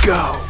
go.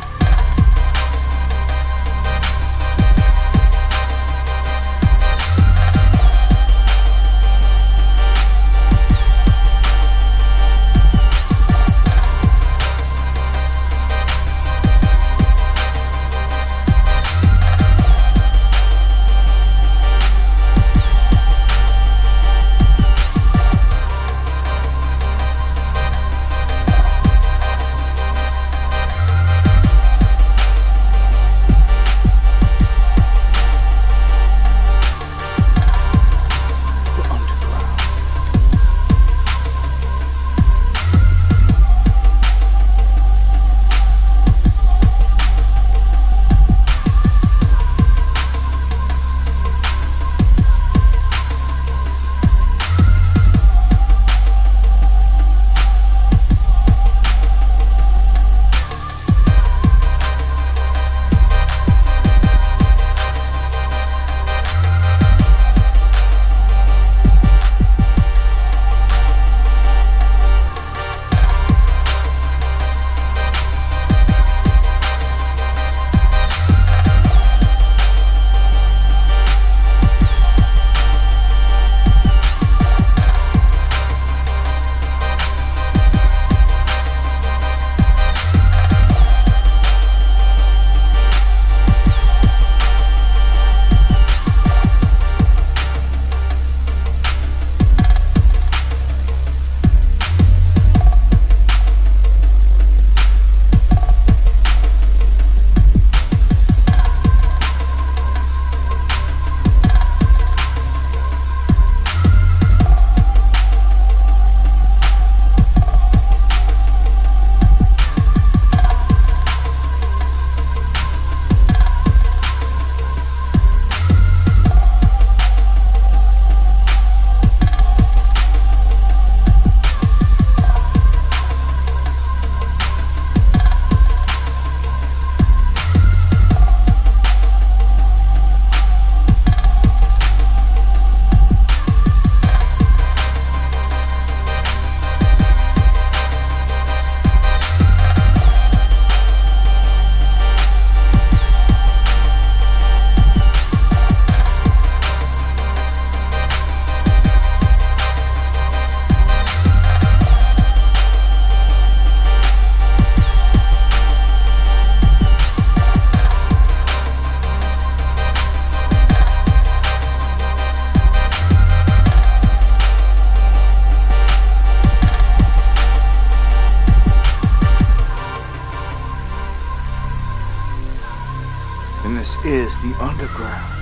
This is the Underground.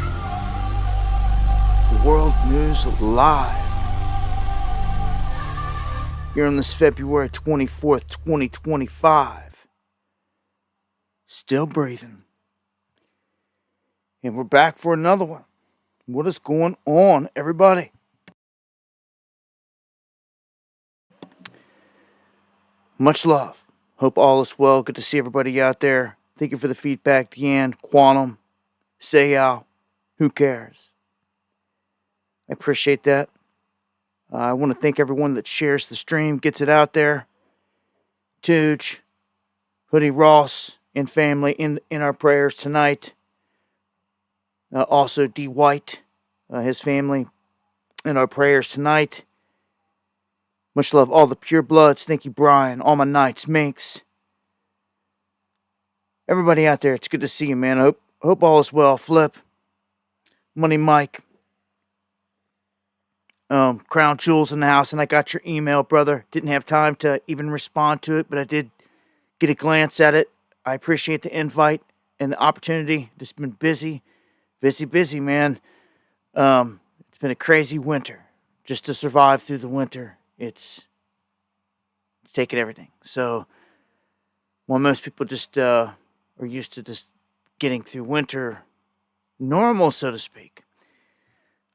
World News Live. Here on this February 24th, 2025. Still breathing. And we're back for another one. What is going on, everybody? Much love. Hope all is well. Good to see everybody out there. Thank you for the feedback, Deanne, Quantum, Sayal. Who cares? I appreciate that. I want to thank everyone that shares the stream, gets it out there. Tooch, Hoodie Ross, and family in our prayers tonight. Also, D. White, his family, in our prayers tonight. Much love, all the pure bloods. Thank you, Brian. All my knights, Minx. Everybody out there, it's good to see you, man. I hope all is well. Flip, Money Mike, Crown Jewels in the house, and I got your email, brother. Didn't have time to even respond to it, but I did get a glance at it. I appreciate the invite and the opportunity. Just been busy, man. It's been a crazy winter. Just to survive through the winter, it's taken everything. So, while most people just are used to just getting through winter normal, so to speak,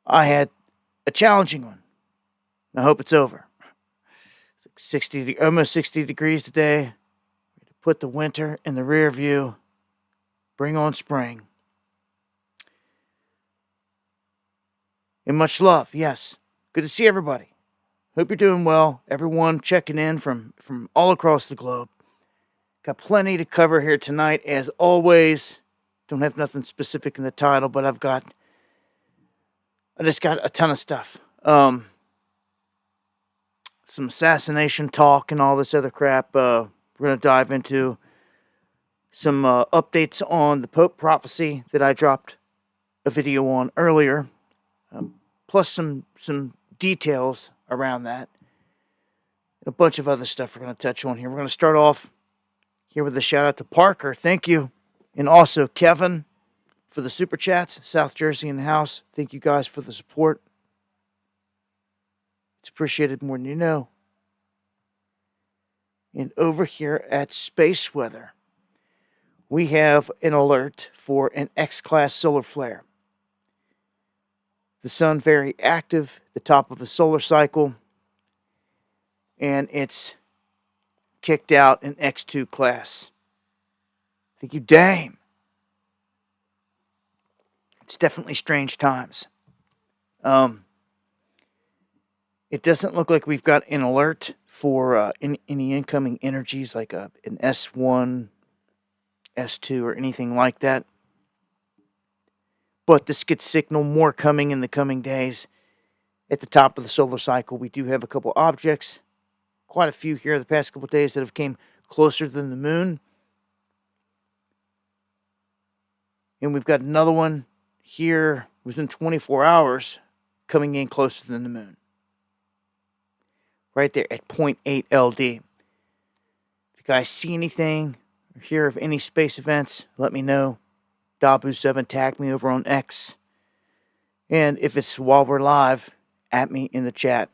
I had a challenging one. I hope it's over. It's like almost 60 degrees today. Put the winter in the rear view. Bring on spring. And much love, yes. Good to see everybody. Hope you're doing well. Everyone checking in from all across the globe. Got plenty to cover here tonight, as always. Don't have nothing specific in the title, but I just got a ton of stuff. Some assassination talk and all this other crap. We're going to dive into some updates on the Pope prophecy that I dropped a video on earlier, plus some details around that. And a bunch of other stuff we're going to touch on here. We're going to start off here with a shout out to Parker. Thank you. And also Kevin for the super chats. South Jersey in the house. Thank you guys for the support. It's appreciated more than you know. And over here at Space Weather, we have an alert for an X-class solar flare. The sun very active, the top of a solar cycle, and it's kicked out an X2 class. Thank you, Dame. It's definitely strange times. It doesn't look like we've got an alert for any incoming energies like an S1, S2, or anything like that. But this could signal more coming in the coming days. At the top of the solar cycle, we do have a couple objects, quite a few here the past couple days that have came closer than the moon. And we've got another one here within 24 hours coming in closer than the moon. Right there at 0.8 LD. If you guys see anything or hear of any space events, let me know. Dabu7, tag me over on X. And if it's while we're live, at me in the chat.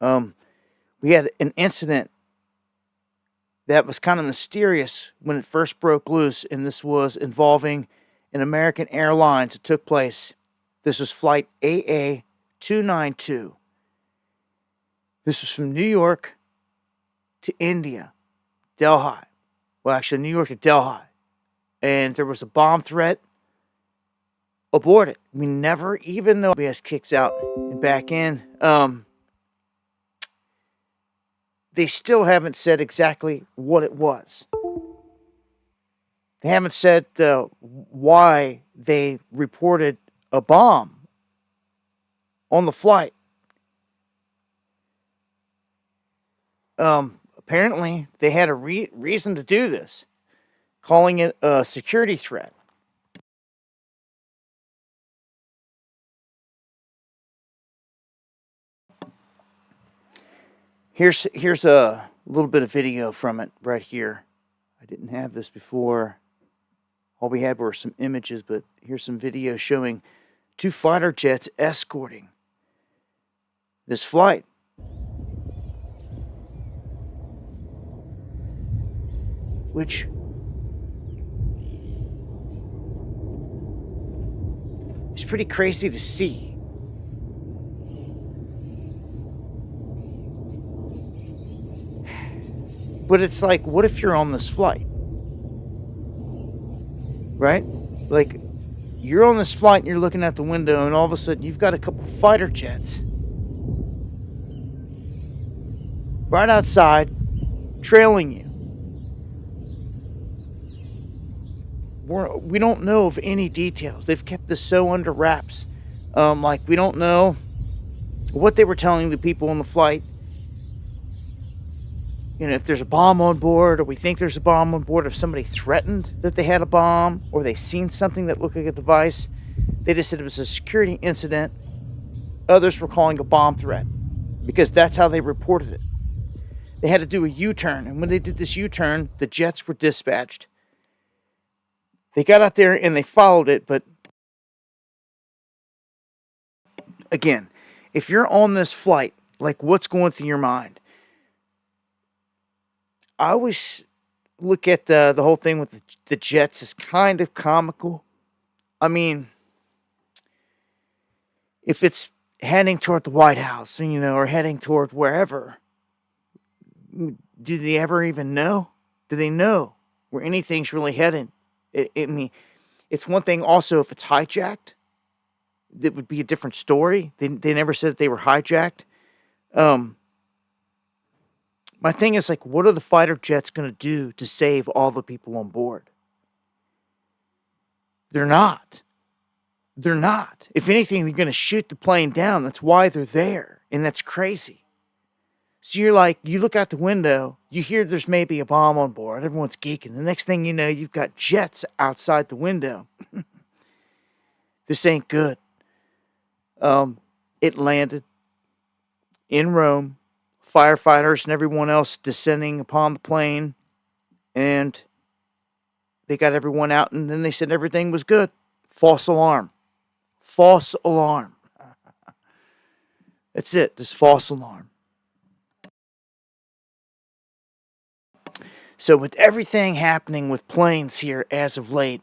We had an incident that was kind of mysterious when it first broke loose, and this was involving an American Airlines. It took place. This was flight AA292. This was from New York to India, Delhi. Well, actually, New York to Delhi. And there was a bomb threat. Abort it. We never even know. OBS kicks out and back in. They still haven't said exactly what it was. They haven't said why they reported a bomb on the flight. Apparently, they had a reason to do this, calling it a security threat. Here's a little bit of video from it right here. I didn't have this before. All we had were some images, but here's some video showing 2 fighter jets escorting this flight. Which is pretty crazy to see. But it's like, what if you're on this flight? Right? Like, you're on this flight and you're looking out the window, and all of a sudden you've got a couple fighter jets right outside trailing you. We don't know of any details. They've kept this so under wraps. Like, we don't know what they were telling the people on the flight. You know, if there's a bomb on board, or we think there's a bomb on board, if somebody threatened that they had a bomb, or they seen something that looked like a device. They just said it was a security incident. Others were calling a bomb threat, because that's how they reported it. They had to do a U-turn, and when they did this U-turn, the jets were dispatched. They got out there and they followed it, but again, if you're on this flight, like, what's going through your mind? I always look at the whole thing with the jets as kind of comical. I mean, if it's heading toward the White House, you know, or heading toward wherever, do they ever even know? Do they know where anything's really heading? I mean, it's one thing also if it's hijacked. That would be a different story. They never said that they were hijacked. My thing is, like, what are the fighter jets going to do to save all the people on board? They're not. They're not. If anything, they're going to shoot the plane down. That's why they're there. And that's crazy. So you're like, you look out the window, you hear there's maybe a bomb on board. Everyone's geeking. The next thing you know, you've got jets outside the window. This ain't good. It landed in Rome. Firefighters and everyone else descending upon the plane. And they got everyone out, and then they said everything was good. False alarm. False alarm. That's it. This false alarm. So with everything happening with planes here as of late,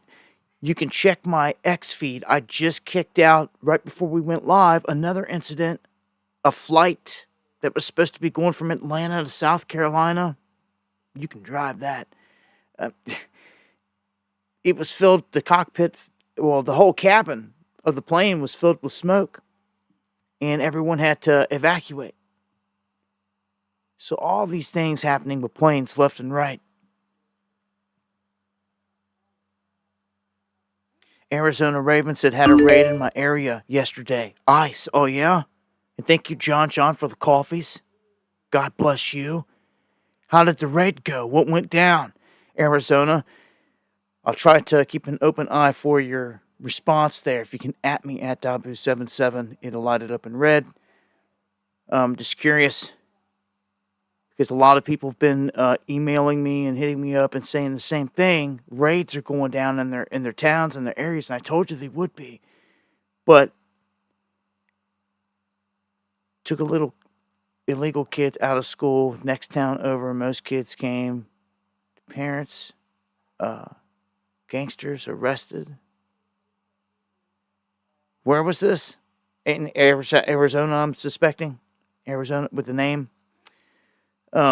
you can check my X feed. I just kicked out, right before we went live, another incident. A flight that was supposed to be going from Atlanta to South Carolina. You can drive that. It was filled, the cockpit, well, the whole cabin of the plane was filled with smoke. And everyone had to evacuate. So all these things happening with planes left and right. Arizona Ravens had a raid in my area yesterday. ICE, oh yeah? And thank you, John, for the coffees. God bless you. How did the raid go? What went down? Arizona, I'll try to keep an open eye for your response there. If you can at me at Dabu77, it'll light it up in red. Just curious, because a lot of people have been emailing me and hitting me up and saying the same thing. Raids are going down in their towns and their areas, and I told you they would be. But took a little illegal kids out of school, next town over, most kids came. Parents, gangsters arrested. Where was this? In Arizona, I'm suspecting. Arizona with the name. If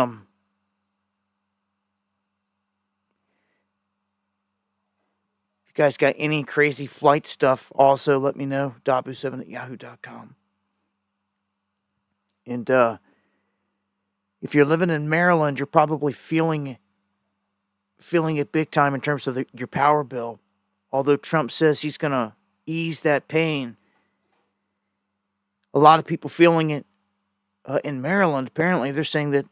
you guys got any crazy flight stuff, also let me know. Dabu7@yahoo.com. And if you're living in Maryland, you're probably feeling it big time in terms of your power bill. Although Trump says he's going to ease that pain, a lot of people feeling it in Maryland. Apparently, they're saying that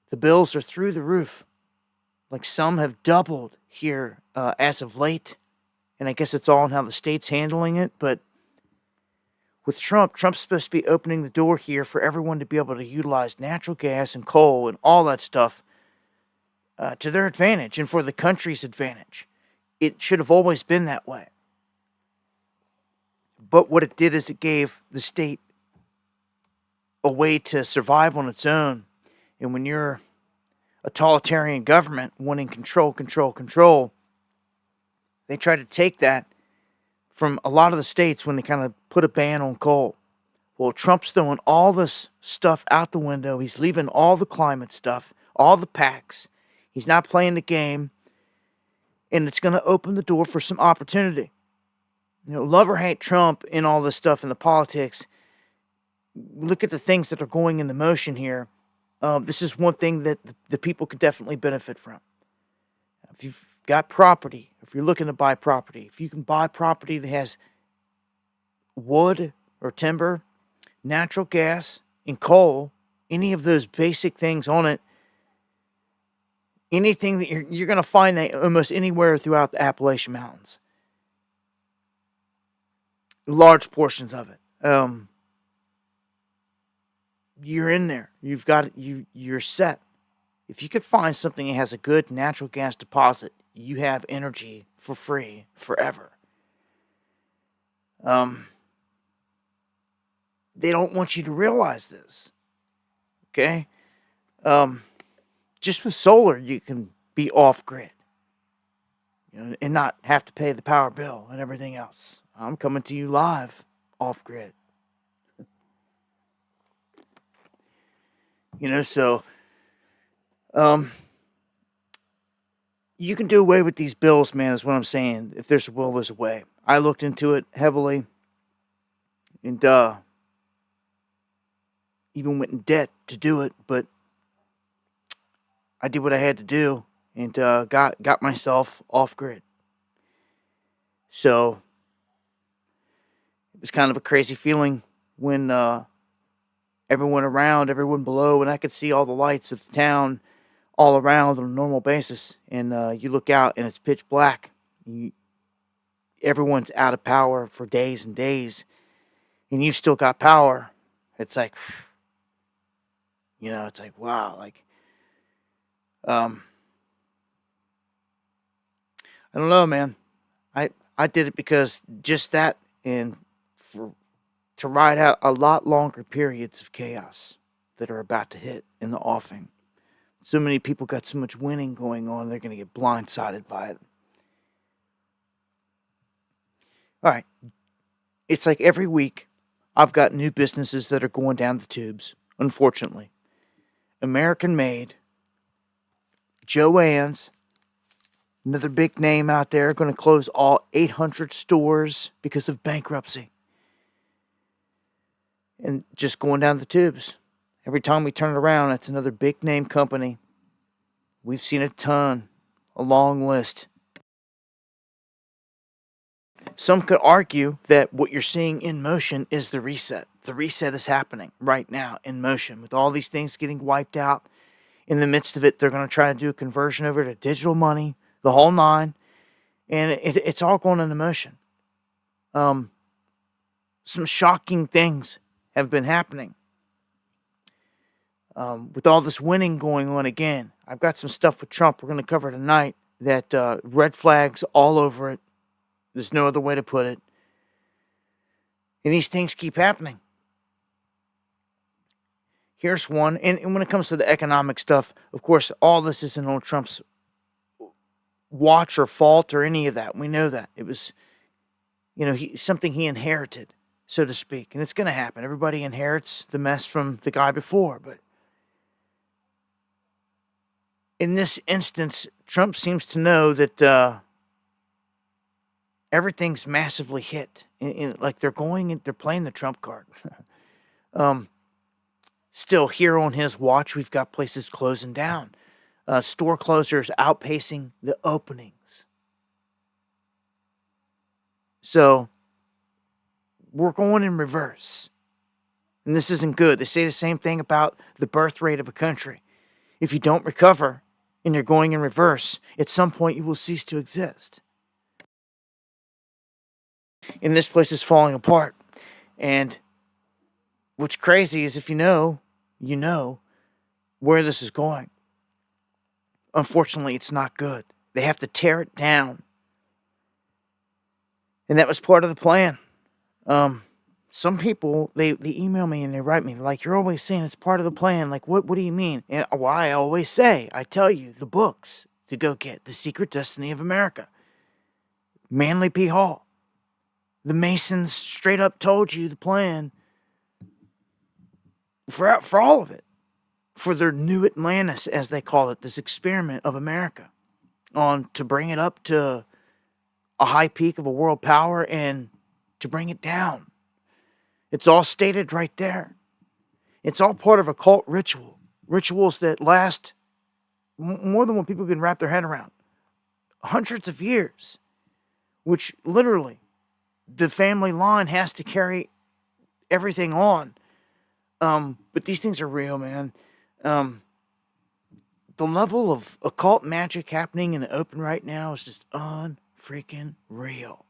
the bills are through the roof. Like some have doubled here as of late. And I guess it's all in how the state's handling it. But with Trump's supposed to be opening the door here for everyone to be able to utilize natural gas and coal and all that stuff to their advantage and for the country's advantage. It should have always been that way. But what it did is it gave the state a way to survive on its own. And when you're a totalitarian government wanting control, they try to take that from a lot of the states when they kind of put a ban on coal. Well, Trump's throwing all this stuff out the window. He's leaving all the climate stuff, all the pacts. He's not playing the game. And it's going to open the door for some opportunity. You know, love or hate Trump in all this stuff in the politics. Look at the things that are going into motion here. This is one thing that the people could definitely benefit from. If you've got property, if you're looking to buy property, if you can buy property that has wood or timber, natural gas, and coal, any of those basic things on it, anything that you're going to find that almost anywhere throughout the Appalachian Mountains. Large portions of it. You're in there. You've got you're set. If you could find something that has a good natural gas deposit, you have energy for free forever. They don't want you to realize this. Okay? Just with solar, you can be off grid, you know, and not have to pay the power bill and everything else. I'm coming to you live off grid. You know, so you can do away with these bills, man, is what I'm saying. If there's a will, there's a way. I looked into it heavily and even went in debt to do it, but I did what I had to do and got myself off grid. So it was kind of a crazy feeling when everyone around, everyone below, and I could see all the lights of the town all around on a normal basis. And you look out and it's pitch black. Everyone's out of power for days and days, and you still got power. It's like, it's like, wow, like, I don't know, man. I did it because just that, and to ride out a lot longer periods of chaos that are about to hit in the offing. So many people got so much winning going on, they're going to get blindsided by it. All right. It's like every week, I've got new businesses that are going down the tubes, unfortunately. American made, Joann's, another big name out there, going to close all 800 stores because of bankruptcy. And just going down the tubes. Every time we turn it around, it's another big name company. We've seen a ton, a long list. Some could argue that what you're seeing in motion is the reset. The reset is happening right now in motion with all these things getting wiped out. In the midst of it, they're going to try to do a conversion over to digital money, the whole nine, and it's all going into motion. Some shocking things have been happening. With all this winning going on again, I've got some stuff with Trump we're going to cover tonight that red flags all over it. There's no other way to put it. And these things keep happening. Here's one. And when it comes to the economic stuff, of course, all this isn't on Trump's watch or fault or any of that. We know that. It was, something he inherited, so to speak. And it's going to happen. Everybody inherits the mess from the guy before. But in this instance, Trump seems to know that everything's massively hit. Like they're playing the Trump card. Still, here on his watch, we've got places closing down. Store closures outpacing the openings. So, we're going in reverse. And this isn't good. They say the same thing about the birth rate of a country. If you don't recover and you're going in reverse, at some point you will cease to exist. And this place is falling apart. And what's crazy is if you know where this is going. Unfortunately, it's not good. They have to tear it down. And that was part of the plan. Some people, they email me and they write me, they're like, you're always saying it's part of the plan. Like, what do you mean? And I always say, I tell you, the books to go get, The Secret Destiny of America. Manly P. Hall. The Masons straight up told you the plan for all of it. For their new Atlantis, as they call it, this experiment of America, to bring it up to a high peak of a world power and to bring it down. It's all stated right there. It's all part of a cult ritual. Rituals that last more than what people can wrap their head around. Hundreds of years. Which literally, the family line has to carry everything on. But these things are real, man. The level of occult magic happening in the open right now is just unfreaking real.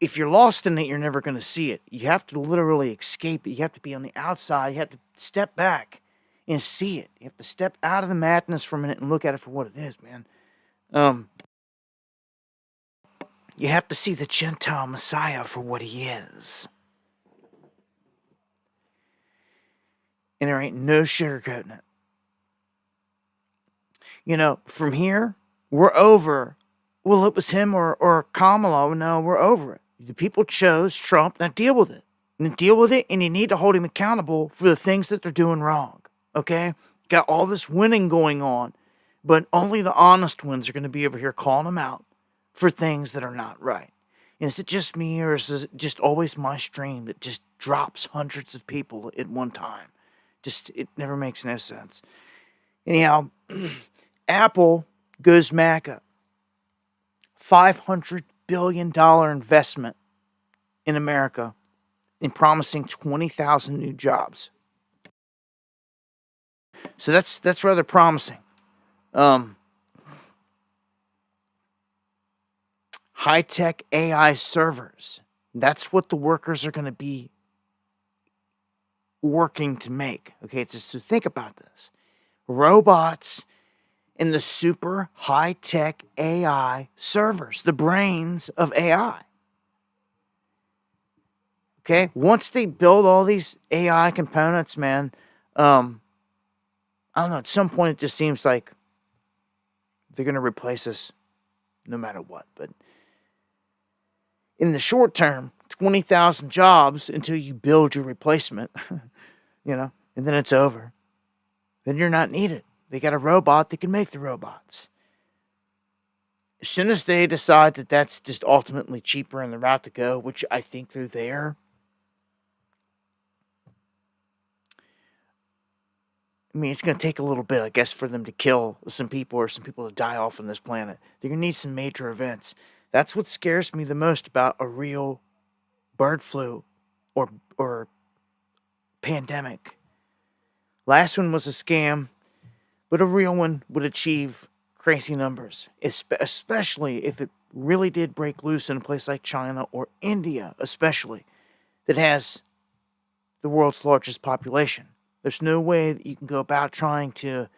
If you're lost in it, you're never going to see it. You have to literally escape it. You have to be on the outside. You have to step back and see it. You have to step out of the madness for a minute and look at it for what it is, man. You have to see the Gentile Messiah for what he is. And there ain't no sugarcoating it. From here, we're over. Well, it was him or Kamala. No, we're over it. The people chose Trump. Now deal with it. And deal with it, and you need to hold him accountable for the things that they're doing wrong. Okay? Got all this winning going on, but only the honest ones are going to be over here calling him out for things that are not right. And is it just me, or is it just always my stream that just drops hundreds of people at one time? Just, it never makes no sense. Anyhow, Apple goes MACA. $500 billion investment in America in promising 20,000 new jobs. So that's rather promising. High-tech AI servers. That's what the workers are going to be working to make. Okay, just to think about this. Robots in the super high-tech AI servers, the brains of AI. Okay, once they build all these AI components, man, I don't know, at some point it just seems like they're going to replace us no matter what. But in the short term, 20,000 jobs until you build your replacement, and then it's over. Then you're not needed. They got a robot that can make the robots. As soon as they decide that that's just ultimately cheaper and the route to go, which I think they're there, I mean, it's going to take a little bit, I guess, for them to kill some people or some people to die off on this planet. They're going to need some major events. That's what scares me the most about a real bird flu or pandemic. Last one was a scam, but a real one would achieve crazy numbers, especially if it really did break loose in a place like China or India, especially, that has the world's largest population. There's no way that you can go about trying to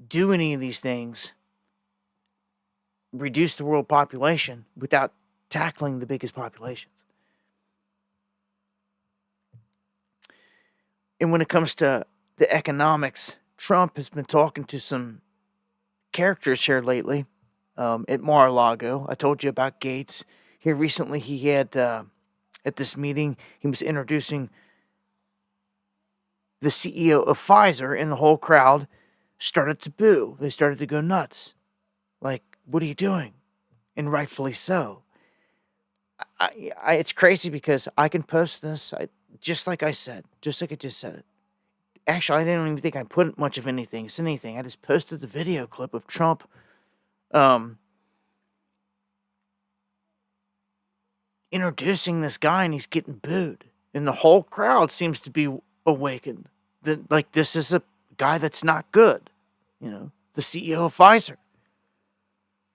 do any of these things, reduce the world population, without tackling the biggest populations. And when it comes to the economics, Trump has been talking to some characters here lately at Mar-a-Lago. I told you about Gates. Here recently, he had, at this meeting, he was introducing the CEO of Pfizer, and the whole crowd started to boo. They started to go nuts. Like, what are you doing? And rightfully so. It's crazy because I can post this, just like I said, just like I just said it. Actually, I didn't even think I put much of anything. It's anything. I just posted the video clip of Trump introducing this guy, and he's getting booed. And the whole crowd seems to be awakened. That, like, this is a guy that's not good. The CEO of Pfizer.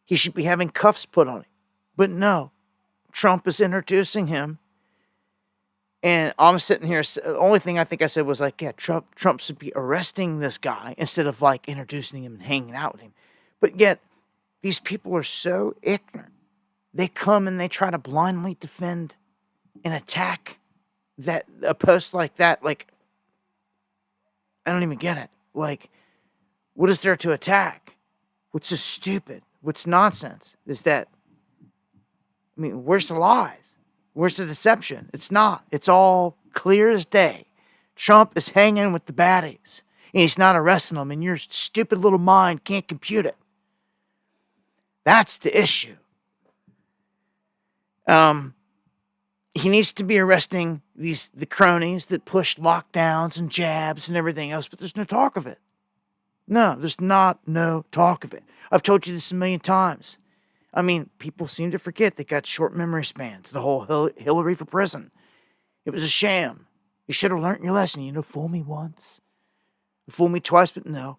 He should be having cuffs put on him. But no, Trump is introducing him. And I'm sitting here, the only thing I think I said was like, yeah, Trump should be arresting this guy instead of like introducing him and hanging out with him. But yet, these people are so ignorant. They come and they try to blindly defend and attack a post like that. Like, I don't even get it. Like, what is there to attack? What's so stupid? What's nonsense? Is that, I mean, where's the lies? Where's the deception? It's not. It's all clear as day. Trump is hanging with the baddies, and he's not arresting them, and your stupid little mind can't compute it. That's the issue. He needs to be arresting the cronies that pushed lockdowns and jabs and everything else, but there's no talk of it. No, there's no talk of it. I've told you this a million times. I mean, people seem to forget they got short memory spans. The whole Hillary for prison. It was a sham. You should have learned your lesson. Fool me once, fool me twice, but no.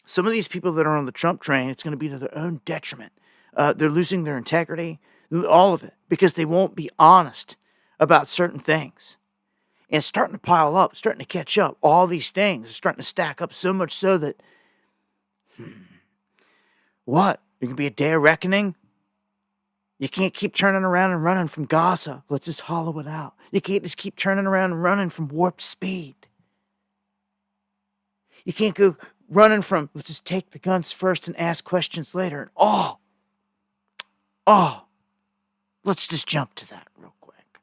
Some of these people that are on the Trump train, it's going to be to their own detriment. They're losing their integrity, all of it, because they won't be honest about certain things. And it's starting to pile up, starting to catch up. All these things are starting to stack up so much so that, what? There can be a day of reckoning? You can't keep turning around and running from Gaza. Let's just hollow it out. You can't just keep turning around and running from warp speed. You can't go running from, let's just take the guns first and ask questions later. And let's just jump to that real quick.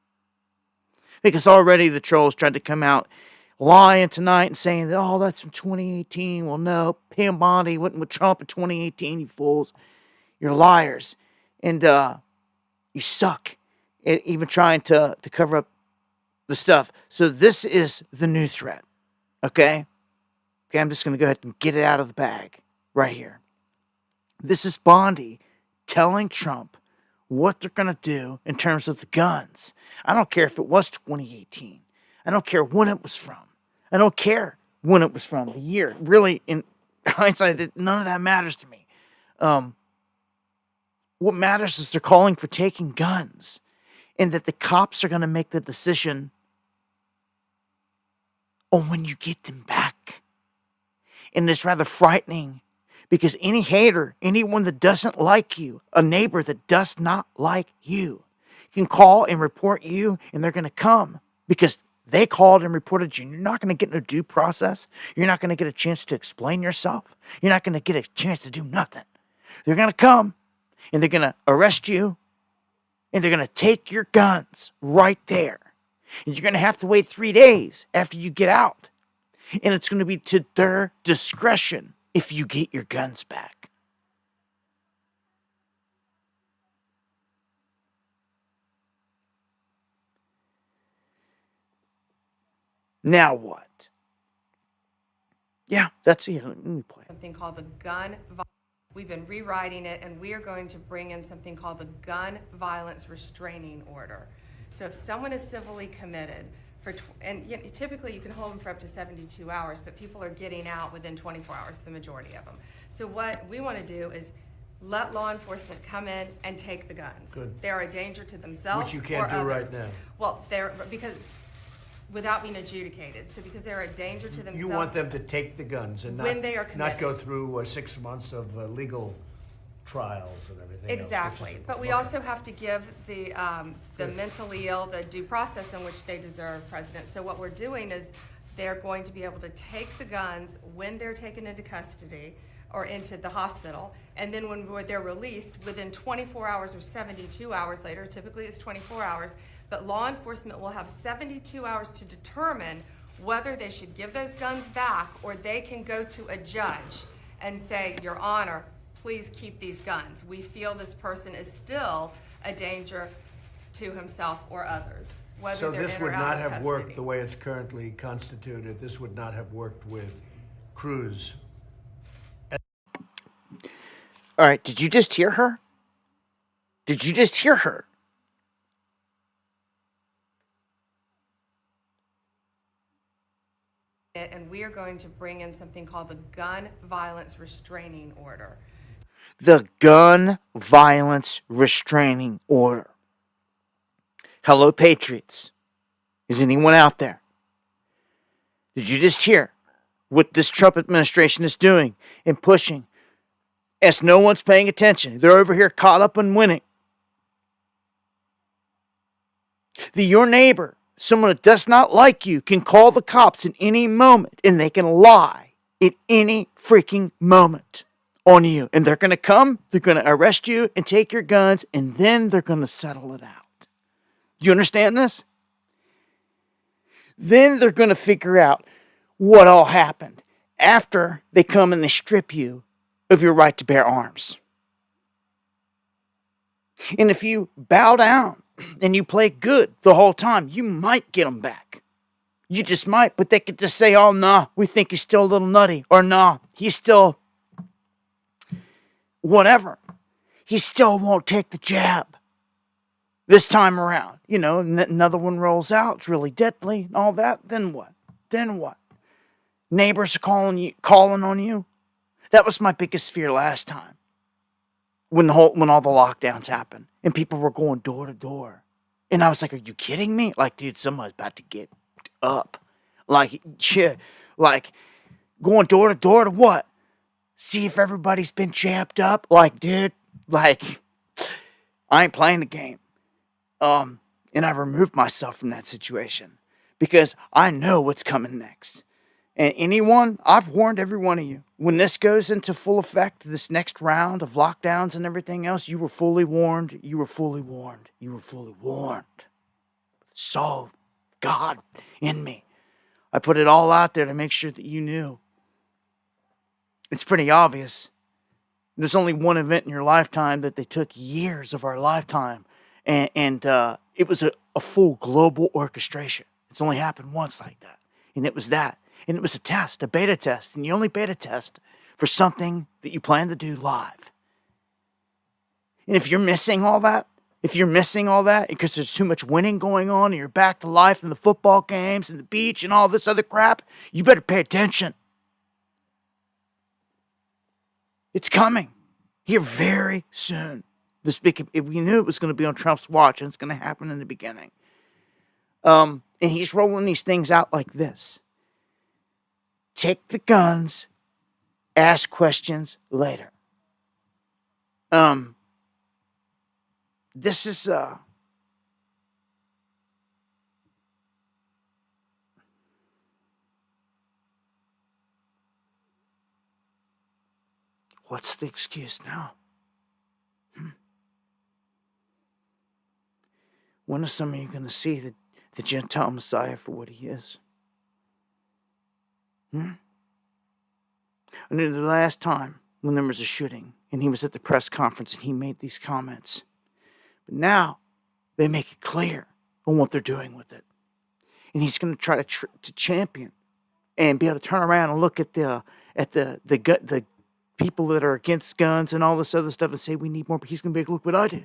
Because already the trolls tried to come out lying tonight and saying that, that's from 2018. Well, no, Pam Bondi went with Trump in 2018, you fools. You're liars. And you suck at even trying to cover up the stuff. So this is the new threat. Okay? Okay, I'm just going to go ahead and get it out of the bag right here. This is Bondi telling Trump what they're going to do in terms of the guns. I don't care if it was 2018. I don't care when it was from. I don't care when it was from, the year. Really, in hindsight, none of that matters to me. What matters is they're calling for taking guns, and that the cops are going to make the decision on when you get them back. And it's rather frightening, because any hater, anyone that doesn't like you, a neighbor that does not like you, can call and report you, and they're going to come because they called and reported you. You're not going to get no due process. You're not going to get a chance to explain yourself. You're not going to get a chance to do nothing. They're going to come, and they're going to arrest you, and they're going to take your guns right there. And you're going to have to wait 3 days after you get out. And it's going to be to their discretion if you get your guns back. Now what? Yeah, that's it. Let me play. Something called the gun. We've been rewriting it, and we are going to bring in something called the gun violence restraining order. So if someone is civilly committed, and typically you can hold them for up to 72 hours, but people are getting out within 24 hours, the majority of them. So what we want to do is let law enforcement come in and take the guns. Good. They are a danger to themselves. Which you can't do others. right now. Well, because without being adjudicated. So because they're a danger to themselves. You want them to take the guns and when they are not go committed. through 6 months of legal trials and everything Exactly. else. But we also have to give the mentally ill the due process in which they deserve, President. So what we're doing is they're going to be able to take the guns when they're taken into custody or into the hospital, and then when they're released within 24 hours or 72 hours later, typically it's 24 hours, but law enforcement will have 72 hours to determine whether they should give those guns back, or they can go to a judge and say, Your Honor, please keep these guns. We feel this person is still a danger to himself or others, whether So they're this in or would out not of have custody. worked the way it's currently constituted. This would not have worked with Cruz. All right, did you just hear her? Did you just hear her? And we are going to bring in something called the gun violence restraining order. The gun violence restraining order. Hello, Patriots. Is anyone out there? Did you just hear what this Trump administration is doing and pushing? As no one's paying attention. They're over here caught up in winning. Your neighbor, someone that does not like you, can call the cops at any moment, and they can lie at any freaking moment on you. And they're going to come, they're going to arrest you and take your guns, and then they're going to settle it out. Do you understand this? Then they're going to figure out what all happened after they come and they strip you of your right to bear arms. And if you bow down and you play good the whole time, you might get them back. You just might, but they could just say, oh, nah, we think he's still a little nutty. Or, nah, he's still whatever. He still won't take the jab this time around. You know, another one rolls out, it's really deadly and all that. Then what? Then what? Neighbors are calling on you. That was my biggest fear last time. When all the lockdowns happened and people were going door to door. And I was like, are you kidding me? Like, dude, somebody's about to get up. Like, shit. Like, going door to door to what? See if everybody's been jabbed up? Like, dude, like, I ain't playing the game. And I removed myself from that situation because I know what's coming next. And anyone, I've warned every one of you, when this goes into full effect, this next round of lockdowns and everything else, you were fully warned. You were fully warned. You were fully warned. So, God in me, I put it all out there to make sure that you knew. It's pretty obvious. There's only one event in your lifetime that they took years of our lifetime, and it was a full global orchestration. It's only happened once like that. And it was that. And it was a test, a beta test. And you only beta test for something that you plan to do live. And if you're missing all that, because there's too much winning going on and you're back to life in the football games and the beach and all this other crap, you better pay attention. It's coming here very soon. If we knew it was going to be on Trump's watch, and it's going to happen in the beginning. And he's rolling these things out like this. Take the guns, ask questions later. This is what's the excuse now? When are some of you going to see the Gentile Messiah for what he is? I knew the last time when there was a shooting and he was at the press conference and he made these comments. But now they make it clear on what they're doing with it. And he's going to try to champion and be able to turn around and look at the people that are against guns and all this other stuff and say we need more. But he's going to be like, look what I did.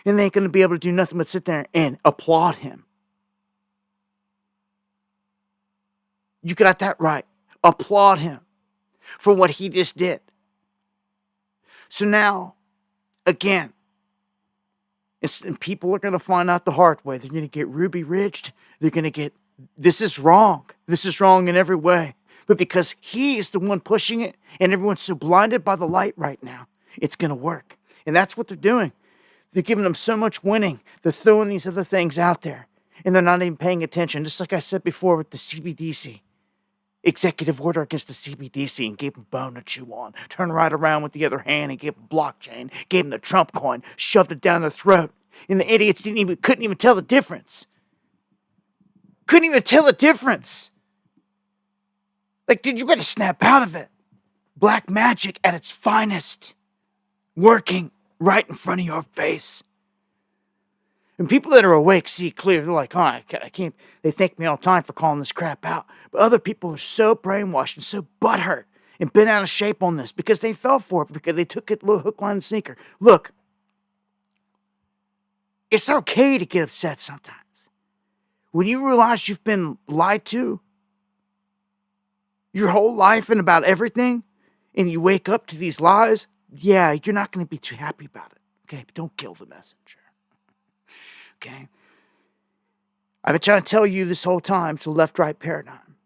And they ain't going to be able to do nothing but sit there and applaud him. You got that right. Applaud him for what he just did. So now, again, and people are going to find out the hard way. They're going to get ruby-ridged. They're going to get, this is wrong. This is wrong in every way. But because he is the one pushing it, and everyone's so blinded by the light right now, it's going to work. And that's what they're doing. They're giving them so much winning. They're throwing these other things out there. And they're not even paying attention. Just like I said before with the CBDC. Executive order against the CBDC and gave them bone to chew on. Turned right around with the other hand and gave them blockchain. Gave them the Trump coin. Shoved it down their throat. And the idiots couldn't even tell the difference. Couldn't even tell the difference. Like, dude, you better snap out of it. Black magic at its finest. Working right in front of your face. And people that are awake see clear. They're like, oh, I can't. They thank me all the time for calling this crap out. But other people are so brainwashed and so butthurt and bent out of shape on this because they fell for it, because they took it hook, line, and sinker. Look, it's okay to get upset sometimes. When you realize you've been lied to your whole life and about everything, and you wake up to these lies, yeah, you're not going to be too happy about it. Okay, but don't kill the messenger. Okay? I've been trying to tell you this whole time, it's a left-right paradigm.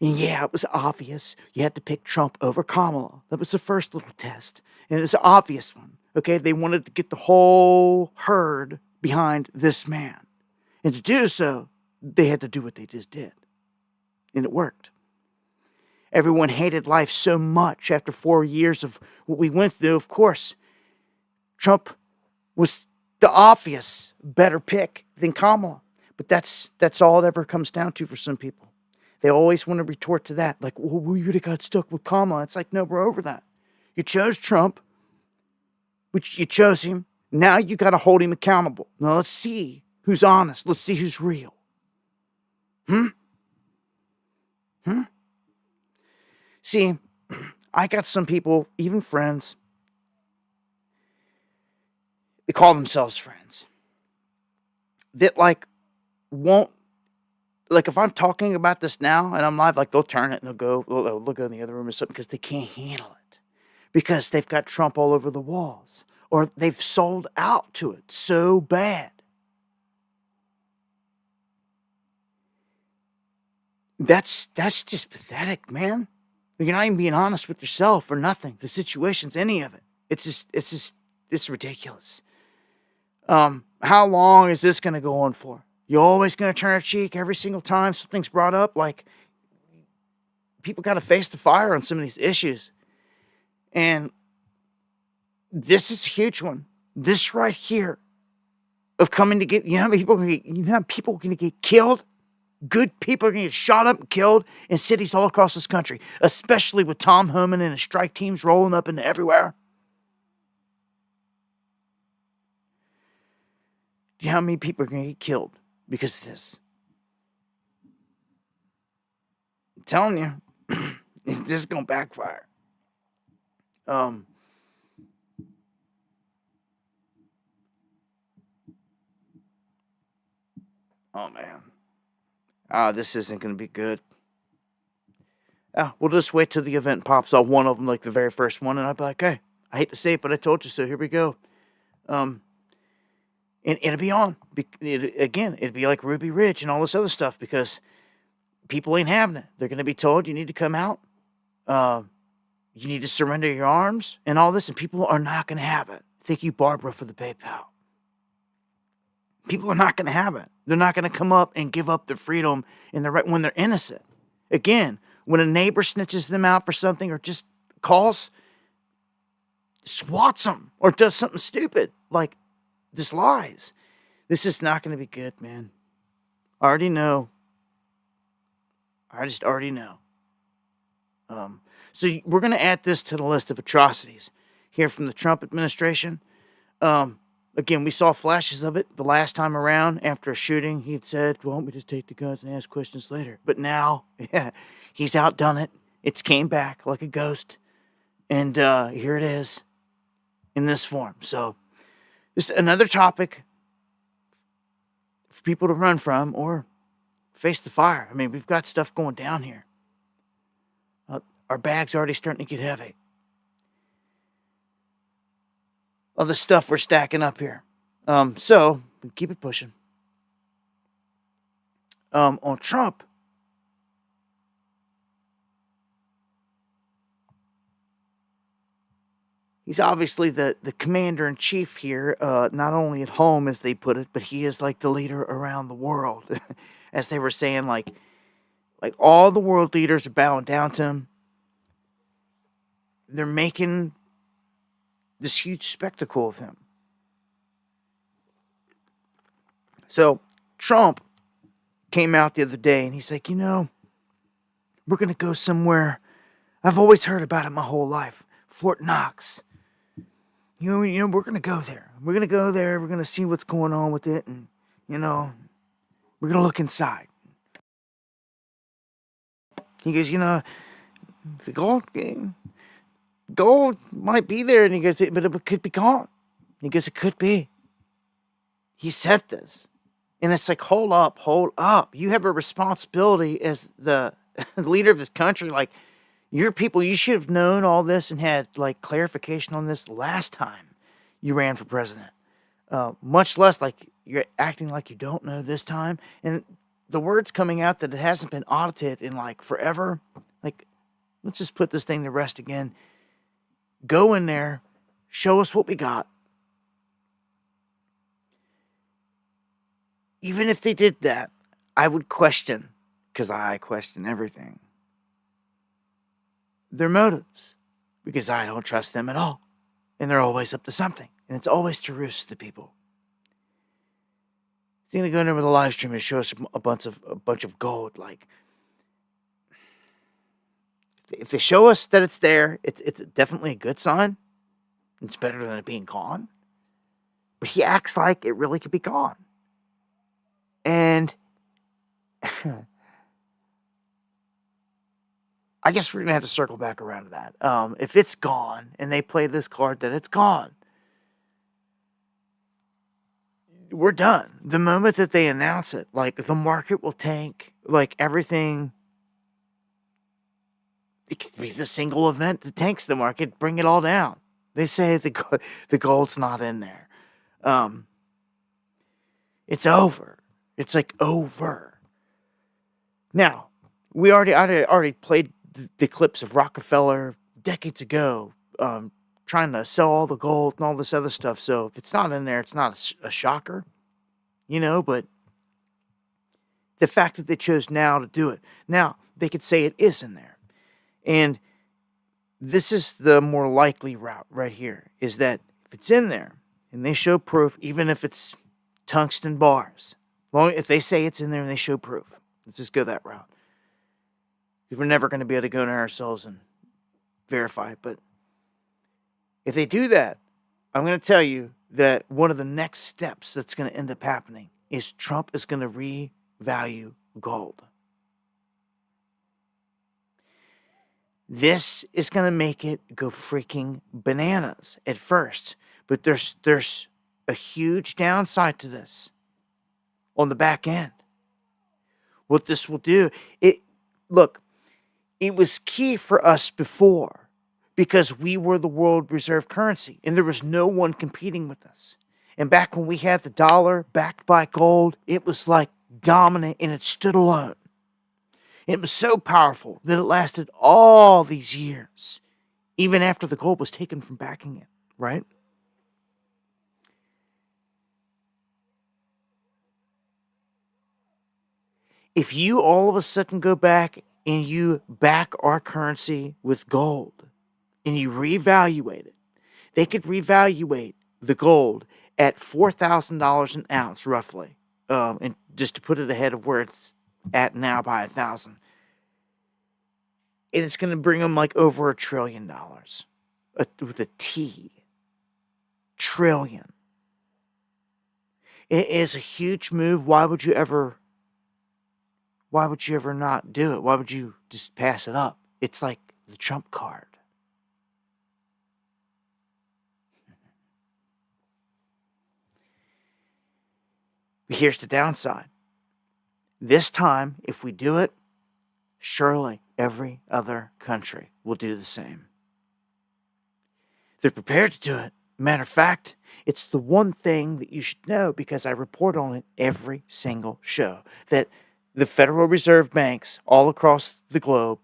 And yeah, it was obvious. You had to pick Trump over Kamala. That was the first little test. And it was an obvious one. Okay, they wanted to get the whole herd behind this man. And to do so, they had to do what they just did. And it worked. Everyone hated life so much after 4 years of what we went through. Of course, Trump was the obvious better pick than Kamala. But that's all it ever comes down to for some people. They always want to retort to that. Like, well, we would have got stuck with Kamala. It's like, no, we're over that. You chose Trump, which you chose him. Now you got to hold him accountable. Now let's see who's honest. Let's see who's real. See, I got some people, even friends, they call themselves friends, that won't, if I'm talking about this now and I'm live, they'll turn it and they'll go in the other room or something because they can't handle it. Because they've got Trump all over the walls. Or they've sold out to it so bad. That's just pathetic, man. You're not even being honest with yourself or nothing. The situation's any of it. It's ridiculous. How long is this going to go on for? You're always going to turn a cheek every single time something's brought up? People got to face the fire on some of these issues. And this is a huge one. This right here of coming to get, how many people are going to get killed? Good people are going to get shot up and killed in cities all across this country, especially with Tom Homan and his strike teams rolling up into everywhere. Do you know how many people are going to get killed because of this? I'm telling you, this is gonna backfire. Oh man, this isn't gonna be good. We'll just wait till the event pops off, one of them, like the very first one, and I'll be like, hey, I hate to say it, but I told you so. Here we go. And it'll be on. It'd be like Ruby Ridge and all this other stuff because people ain't having it. They're going to be told you need to come out. You need to surrender your arms and all this, and people are not going to have it. Thank you, Barbara, for the PayPal. People are not going to have it. They're not going to come up and give up their freedom and their right when they're innocent. Again, when a neighbor snitches them out for something or just calls, swats them, or does something stupid like this lies. This is not going to be good, man. I already know. I just already know. So we're going to add this to the list of atrocities here from the Trump administration. Again, we saw flashes of it the last time around after a shooting. He had said, well, we just take the guns and ask questions later. But now, he's outdone it. It's came back like a ghost. And here it is in this form. So just another topic for people to run from or face the fire. I mean, we've got stuff going down here. Our bag's already starting to get heavy. All the stuff we're stacking up here. So we keep it pushing. On Trump, he's obviously the commander-in-chief here, not only at home, as they put it, but he is like the leader around the world. As they were saying, like all the world leaders are bowing down to him. They're making this huge spectacle of him. So Trump came out the other day and he's like, we're going to go somewhere. I've always heard about it my whole life. Fort Knox. We're going to go there. We're going to go there. We're going to see what's going on with it. And, we're going to look inside. He goes, the gold might be there. And he goes, but it could be gone. He goes, it could be. He said this. And it's like, hold up. You have a responsibility as the leader of this country. Like, your people, you should have known all this and had, clarification on this last time you ran for president. Much less, you're acting like you don't know this time. And the words coming out that it hasn't been audited in, forever. Let's just put this thing to rest again. Go in there. Show us what we got. Even if they did that, I would question, because I question everything, their motives, because I don't trust them at all. And they're always up to something. And it's always to roost the people. They're going to go in there with a live stream and show us a bunch of gold. If they show us that it's there, it's definitely a good sign. It's better than it being gone. But he acts like it really could be gone. And I guess we're going to have to circle back around to that. If it's gone and they play this card that it's gone, we're done. The moment that they announce it, the market will tank, everything. It could be the single event that tanks the market, bring it all down. They say the gold's not in there. It's over. It's over. Now, I already played the clips of Rockefeller decades ago, trying to sell all the gold and all this other stuff. So if it's not in there, it's not a shocker, but the fact that they chose now to do it. Now, they could say it is in there. And this is the more likely route right here, is that if it's in there and they show proof, even if it's tungsten bars, if they say it's in there and they show proof, let's just go that route. We're never going to be able to go in there ourselves and verify it. But if they do that, I'm going to tell you that one of the next steps that's going to end up happening is Trump is going to revalue gold. This is going to make it go freaking bananas at first. But there's a huge downside to this on the back end. What this will do, it was key for us before because we were the world reserve currency and there was no one competing with us. And back when we had the dollar backed by gold, it was like dominant and it stood alone. It was so powerful that it lasted all these years, even after the gold was taken from backing it, right? If you all of a sudden go back and you back our currency with gold and you reevaluate it, they could reevaluate the gold at $4,000 an ounce, roughly, and just to put it ahead of where it's at now by 1,000. And it's going to bring them like over $1 trillion with a T. Trillion. It is a huge move. Why would you ever not do it? Why would you just pass it up? It's like the trump card. But here's the downside. This time, if we do it, surely every other country will do the same. They're prepared to do it. Matter of fact, it's the one thing that you should know because I report on it every single show, that the Federal Reserve banks all across the globe,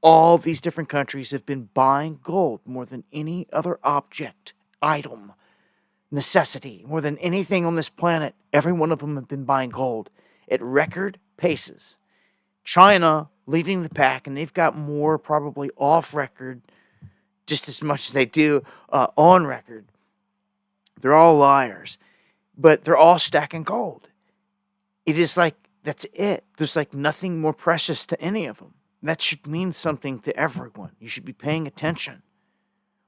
all these different countries have been buying gold more than any other object, item, necessity, more than anything on this planet. Every one of them have been buying gold at record paces. China leading the pack, and they've got more probably off record just as much as they do on record. They're all liars, but they're all stacking gold. It is like, that's it. There's like nothing more precious to any of them. That should mean something to everyone. You should be paying attention.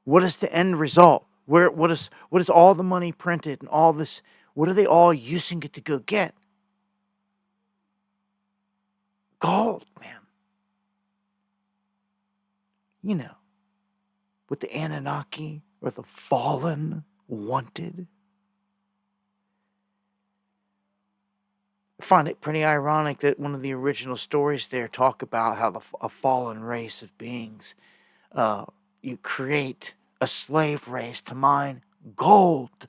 What is the end result? What is all the money printed and all this? What are they all using it to go get? Gold, man. You know, what the Anunnaki or the fallen wanted. I find it pretty ironic that one of the original stories there talk about how a fallen race of beings, you create a slave race to mine gold.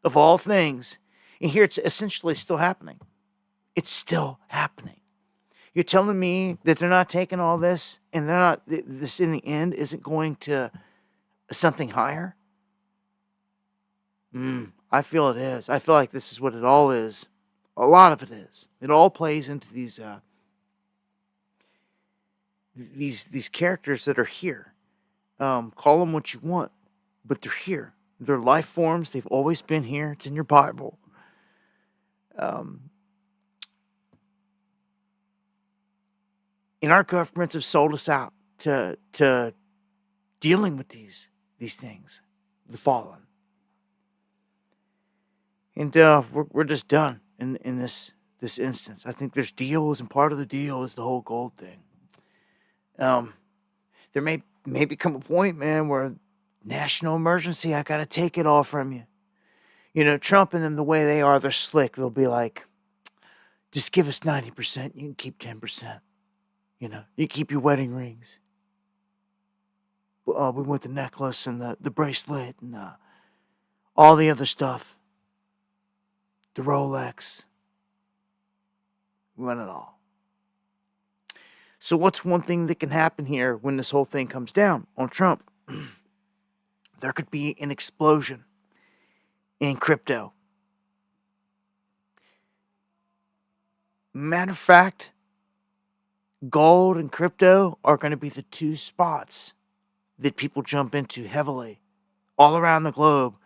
Of all things. And here it's essentially still happening. It's still happening. You're telling me that they're not taking all this and they're not, this in the end isn't going to something higher? I feel it is. I feel like this is what it all is. A lot of it is. It all plays into these characters that are here. Call them what you want, but they're here. They're life forms. They've always been here. It's in your Bible. And our governments have sold us out to dealing with these things, the fallen. And we're just done in this instance. I think there's deals, and part of the deal is the whole gold thing. There may become a point, man, where national emergency, I gotta take it all from you. You know, Trump and them, the way they are, they're slick. They'll be like, just give us 90%, you can keep 10%. You know, you keep your wedding rings. We want the necklace and the bracelet and all the other stuff. The Rolex. We want it all. So what's one thing that can happen here when this whole thing comes down on Trump? There could be an explosion in crypto. Matter of fact, gold and crypto are going to be the two spots that people jump into heavily all around the globe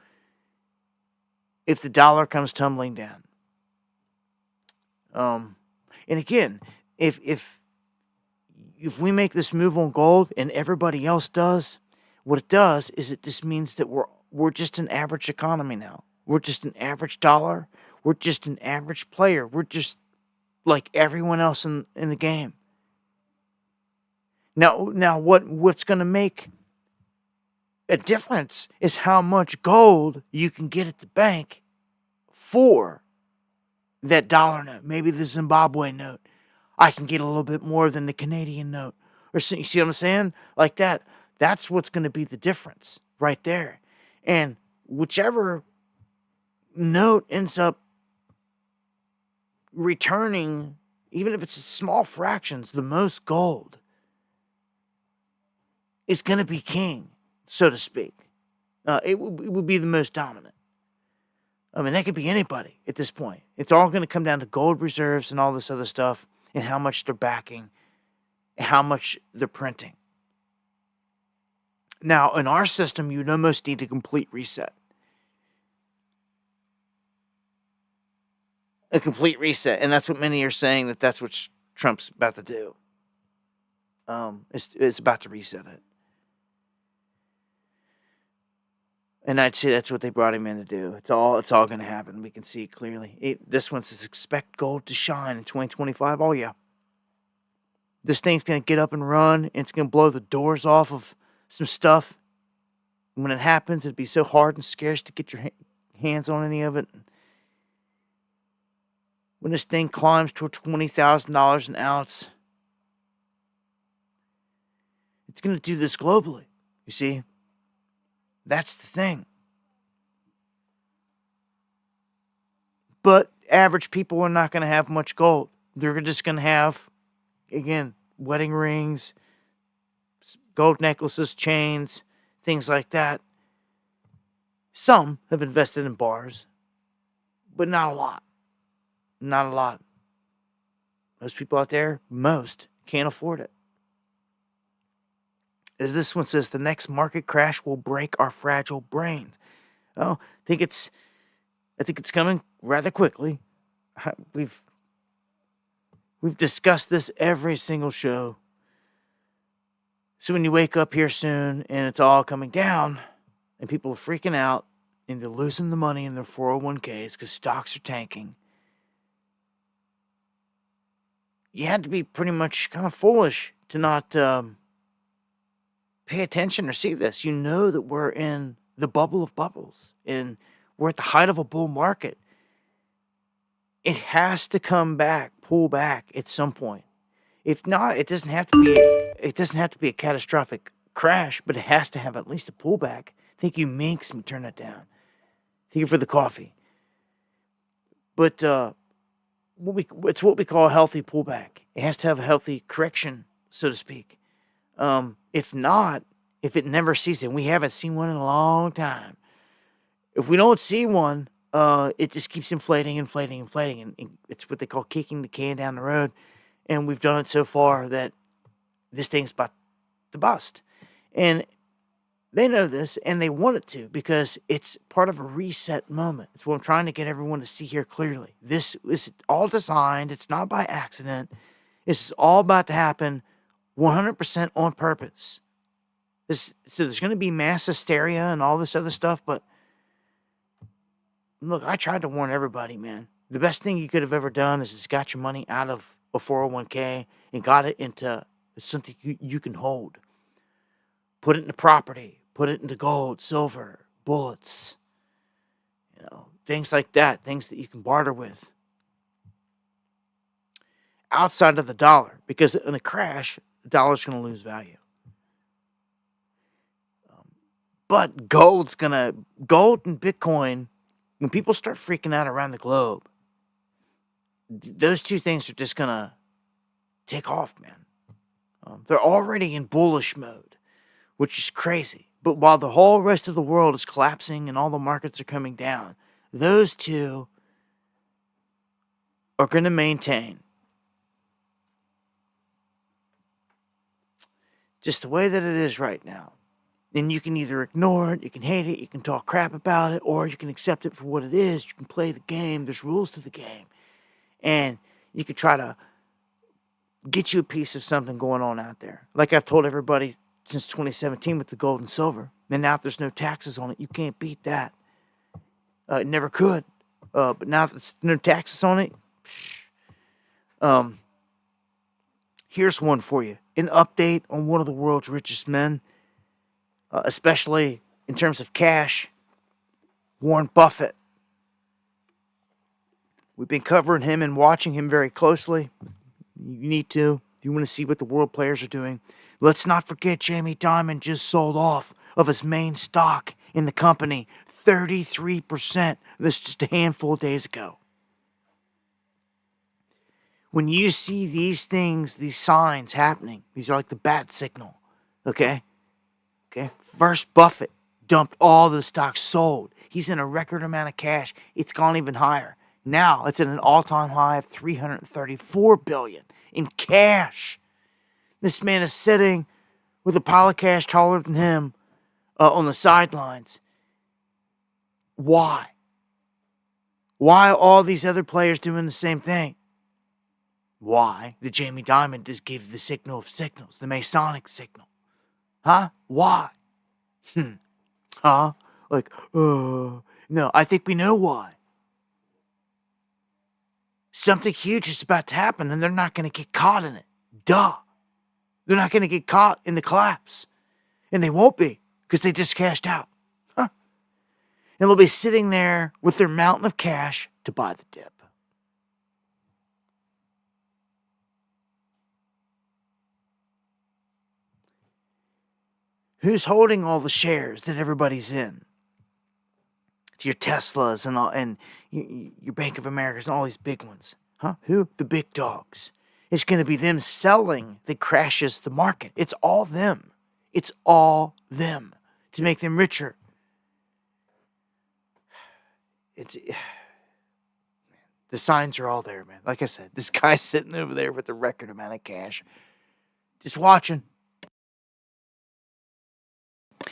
if the dollar comes tumbling down. And again, if we make this move on gold and everybody else does, what it does is it just means that we're just an average economy now. We're just an average dollar. We're just an average player. We're just like everyone else in the game. Now, what's going to make a difference is how much gold you can get at the bank for that dollar note. Maybe the Zimbabwe note. I can get a little bit more than the Canadian note. Or you see what I'm saying? Like that. That's what's going to be the difference right there. And whichever note ends up returning, even if it's small fractions, the most gold is going to be king, so to speak. It would be the most dominant. I mean, that could be anybody at this point. It's all going to come down to gold reserves and all this other stuff and how much they're backing and how much they're printing. Now, in our system, you'd almost need a complete reset. A complete reset. And that's what many are saying, that's what Trump's about to do. It's about to reset it. And I'd say that's what they brought him in to do. It's all going to happen. We can see it clearly. This one says expect gold to shine in 2025. Oh, yeah. This thing's going to get up and run, and it's going to blow the doors off of some stuff. And when it happens, it'd be so hard and scarce to get your hands on any of it. When this thing climbs to $20,000 an ounce, it's going to do this globally, you see? That's the thing. But average people are not going to have much gold. They're just going to have, again, wedding rings, gold necklaces, chains, things like that. Some have invested in bars, but not a lot. Not a lot. Most people out there, can't afford it. As this one says, the next market crash will break our fragile brains. Oh, I think it's coming rather quickly. We've discussed this every single show. So when you wake up here soon and it's all coming down and people are freaking out and they're losing the money in their 401ks because stocks are tanking, you had to be pretty much kind of foolish to not pay attention or see this. You know that we're in the bubble of bubbles and we're at the height of a bull market. It has to come back, pull back at some point. If not, it doesn't have to be a catastrophic crash, but it has to have at least a pullback. Thank you, Minx. Let me turn that down. Thank you for the coffee. But it's what we call a healthy pullback. It has to have a healthy correction, so to speak. If not, if it never sees it, we haven't seen one in a long time. If we don't see one, it just keeps inflating, and it's what they call kicking the can down the road. And we've done it so far that this thing's about to bust. And they know this, and they want it to, because it's part of a reset moment. It's what I'm trying to get everyone to see here clearly. This is all designed. It's not by accident. This is all about to happen 100% on purpose. So there's going to be mass hysteria and all this other stuff, but look, I tried to warn everybody, man. The best thing you could have ever done is got your money out of a 401k and got it into something you can hold. Put it into property. Put it into gold, silver, bullets. Things like that. Things that you can barter with. Outside of the dollar. Because in a crash, the dollar's going to lose value. But gold and Bitcoin, when people start freaking out around the globe, those two things are just going to take off, man. They're already in bullish mode, which is crazy. But while the whole rest of the world is collapsing and all the markets are coming down, those two are going to maintain just the way that it is right now. And you can either ignore it, you can hate it, you can talk crap about it, or you can accept it for what it is. You can play the game. There's rules to the game. And you can try to get you a piece of something going on out there. Like I've told everybody since 2017 with the gold and silver. And now if there's no taxes on it, you can't beat that. It never could. But now that there's no taxes on it, Here's one for you. An update on one of the world's richest men, especially in terms of cash, Warren Buffett. We've been covering him and watching him very closely. You need to, if you want to see what the world players are doing. Let's not forget Jamie Dimon just sold off of his main stock in the company, 33%. This just a handful of days ago. When you see these things, these signs happening, these are like the bat signal, okay? First, Buffett dumped all the stocks, sold. He's in a record amount of cash. It's gone even higher. Now it's at an all-time high of $334 billion in cash. This man is sitting with a pile of cash taller than him on the sidelines. Why? Why are all these other players doing the same thing? Why did Jamie Dimon just give the signal of signals, the Masonic signal? Huh? Why? Huh? Like, no, I think we know why. Something huge is about to happen, and they're not going to get caught in it. Duh. They're not going to get caught in the collapse. And they won't be, because they just cashed out. Huh? And they'll be sitting there with their mountain of cash to buy the dip. Who's holding all the shares that everybody's in? It's your Teslas and all, and your Bank of Americas and all these big ones. Huh? Who? The big dogs. It's going to be them selling that crashes the market. It's all them. It's all them to make them richer. The signs are all there, man. Like I said, this guy's sitting over there with a record amount of cash, just watching.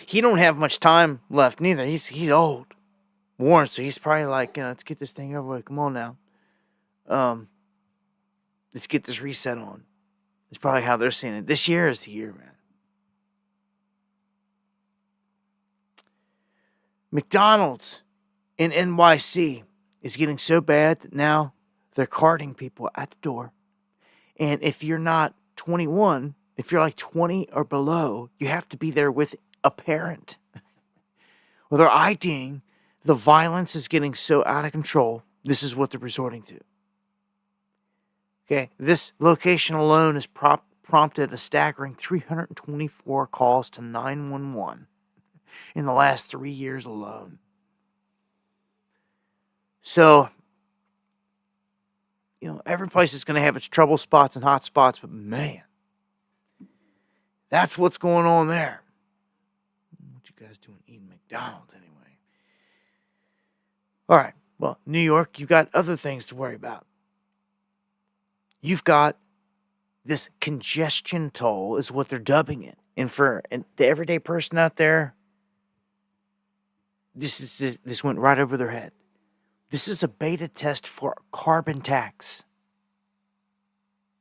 He don't have much time left neither. He's old, Warren, so he's probably like, let's get this thing over with. Come on now. Let's get this reset on. It's probably how they're seeing it. This year is the year, man. McDonald's in NYC is getting so bad that now they're carding people at the door. And if you're not 21, if you're like 20 or below, you have to be there with a parent. Well, they're IDing. The violence is getting so out of control. This is what they're resorting to. Okay, this location alone has prompted a staggering 324 calls to 911 in the last 3 years alone. So, every place is going to have its trouble spots and hot spots, but man, that's what's going on there. What you guys doing eating McDonald's anyway? All right, well, New York, you got other things to worry about. You've got this congestion toll is what they're dubbing it. And for the everyday person out there, this went right over their head. This is a beta test for carbon tax.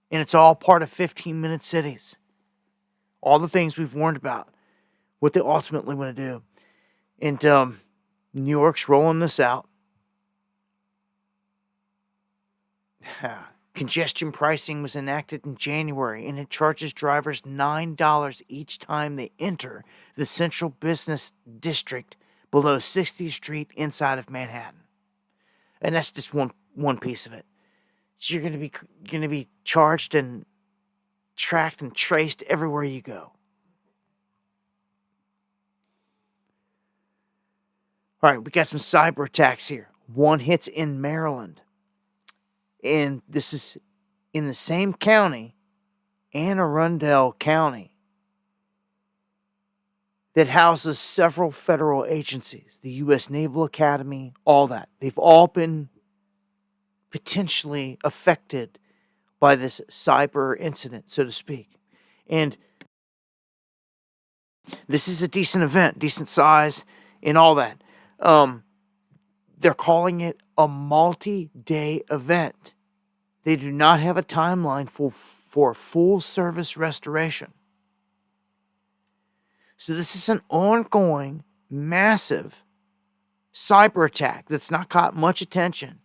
And it's all part of 15-minute cities. All the things we've warned about, what they ultimately want to do. And New York's rolling this out. Congestion pricing was enacted in January, and it charges drivers $9 each time they enter the central business district below 60th Street inside of Manhattan. And that's just one piece of it. So you're going to be charged and tracked and traced everywhere you go. All right, we got some cyber attacks here. One hits in Maryland. And this is in the same county, Anne Arundel County, that houses several federal agencies, the U.S. Naval Academy, all that. They've all been potentially affected by this cyber incident, so to speak. And this is a decent event, decent size, and all that. They're calling it a multi-day event. They do not have a timeline for full service restoration. So this is an ongoing, massive cyber attack that's not caught much attention,